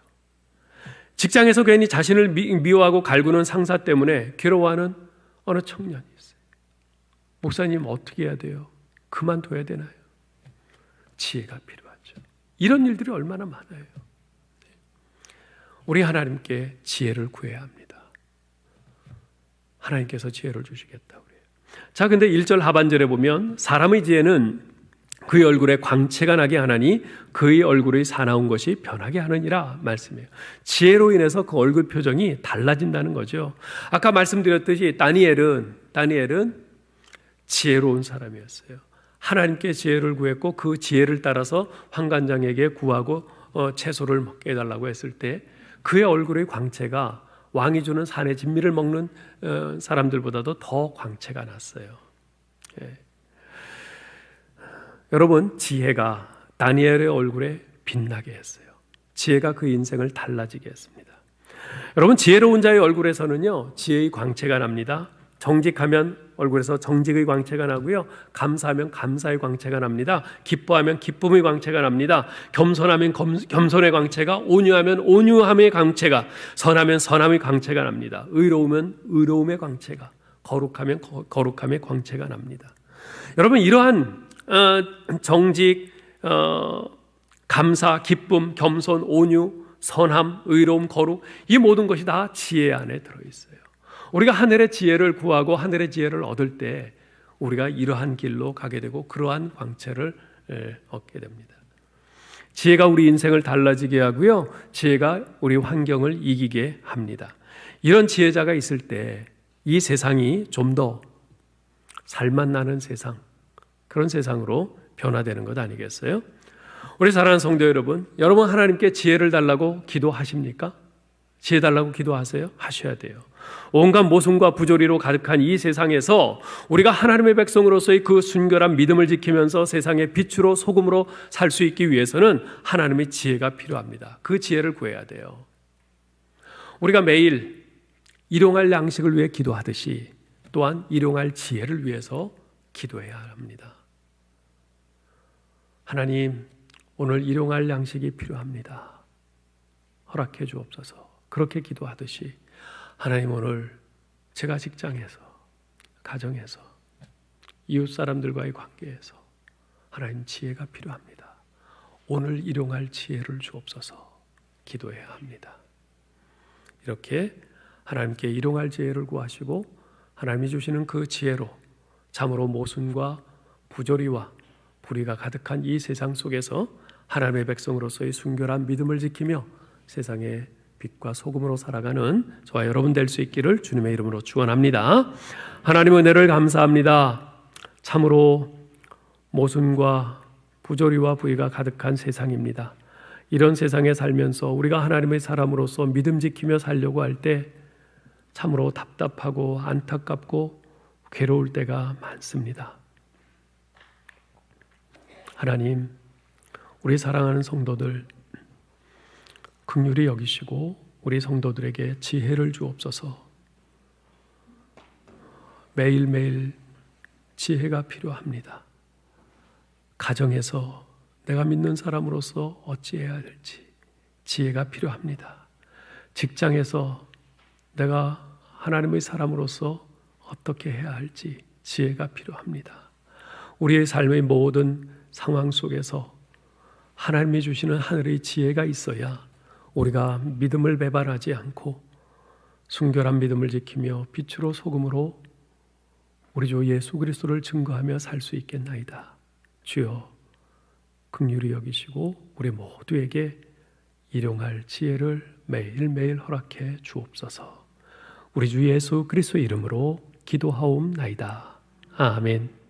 직장에서 괜히 자신을 미워하고 갈구는 상사 때문에 괴로워하는 어느 청년이 있어요. 목사님 어떻게 해야 돼요? 그만둬야 되나요? 지혜가 필요하죠. 이런 일들이 얼마나 많아요. 우리 하나님께 지혜를 구해야 합니다. 하나님께서 지혜를 주시겠다 그래요. 자, 근데 1절 하반절에 보면 사람의 지혜는 그의 얼굴에 광채가 나게 하나니 그의 얼굴의 사나운 것이 변하게 하느니라 말씀해요. 지혜로 인해서 그 얼굴 표정이 달라진다는 거죠. 아까 말씀드렸듯이 다니엘은 지혜로운 사람이었어요. 하나님께 지혜를 구했고 그 지혜를 따라서 환관장에게 구하고 채소를 먹게 해달라고 했을 때 그의 얼굴의 광채가 왕이 주는 산의 진미를 먹는 사람들보다도 더 광채가 났어요. 예. 여러분, 지혜가 다니엘의 얼굴에 빛나게 했어요. 지혜가 그 인생을 달라지게 했습니다. 여러분, 지혜로운 자의 얼굴에서는요, 지혜의 광채가 납니다. 정직하면 얼굴에서 정직의 광채가 나고요, 감사하면 감사의 광채가 납니다. 기뻐하면 기쁨의 광채가 납니다. 겸손하면 겸손의 광채가, 온유하면 온유함의 광채가, 선하면 선함의 광채가 납니다. 의로우면 의로움의 광채가, 거룩하면 거룩함의 광채가 납니다. 여러분, 이러한 정직, 감사, 기쁨, 겸손, 온유, 선함, 의로움, 거룩, 이 모든 것이 다 지혜 안에 들어있어요. 우리가 하늘의 지혜를 구하고 하늘의 지혜를 얻을 때 우리가 이러한 길로 가게 되고 그러한 광채를 얻게 됩니다. 지혜가 우리 인생을 달라지게 하고요, 지혜가 우리 환경을 이기게 합니다. 이런 지혜자가 있을 때 이 세상이 좀 더 살맛 나는 세상, 그런 세상으로 변화되는 것 아니겠어요? 우리 사랑하는 성도 여러분, 여러분 하나님께 지혜를 달라고 기도하십니까? 지혜 달라고 기도하세요? 하셔야 돼요. 온갖 모순과 부조리로 가득한 이 세상에서 우리가 하나님의 백성으로서의 그 순결한 믿음을 지키면서 세상의 빛으로 소금으로 살 수 있기 위해서는 하나님의 지혜가 필요합니다. 그 지혜를 구해야 돼요. 우리가 매일 일용할 양식을 위해 기도하듯이 또한 일용할 지혜를 위해서 기도해야 합니다. 하나님, 오늘 일용할 양식이 필요합니다. 허락해 주옵소서. 그렇게 기도하듯이 하나님, 오늘 제가 직장에서, 가정에서, 이웃 사람들과의 관계에서 하나님 지혜가 필요합니다. 오늘 일용할 지혜를 주옵소서. 기도해야 합니다. 이렇게 하나님께 일용할 지혜를 구하시고 하나님이 주시는 그 지혜로 참으로 모순과 부조리와 불의가 가득한 이 세상 속에서 하나님의 백성으로서의 순결한 믿음을 지키며 세상의 빛과 소금으로 살아가는 저와 여러분 될 수 있기를 주님의 이름으로 축원합니다. 하나님 은혜를 감사합니다. 참으로 모순과 부조리와 부의가 가득한 세상입니다. 이런 세상에 살면서 우리가 하나님의 사람으로서 믿음 지키며 살려고 할 때 참으로 답답하고 안타깝고 괴로울 때가 많습니다. 하나님, 우리 사랑하는 성도들 긍휼히 여기시고 우리 성도들에게 지혜를 주옵소서. 매일매일 지혜가 필요합니다. 가정에서 내가 믿는 사람으로서 어찌해야 될지 지혜가 필요합니다. 직장에서 내가 하나님의 사람으로서 어떻게 해야 할지 지혜가 필요합니다. 우리의 삶의 모든 상황 속에서 하나님이 주시는 하늘의 지혜가 있어야 우리가 믿음을 배반하지 않고 순결한 믿음을 지키며 빛으로 소금으로 우리 주 예수 그리스도를 증거하며 살 수 있겠나이다. 주여, 긍휼히 여기시고 우리 모두에게 일용할 지혜를 매일매일 허락해 주옵소서. 우리 주 예수 그리스도의 이름으로 기도하옵나이다. 아멘.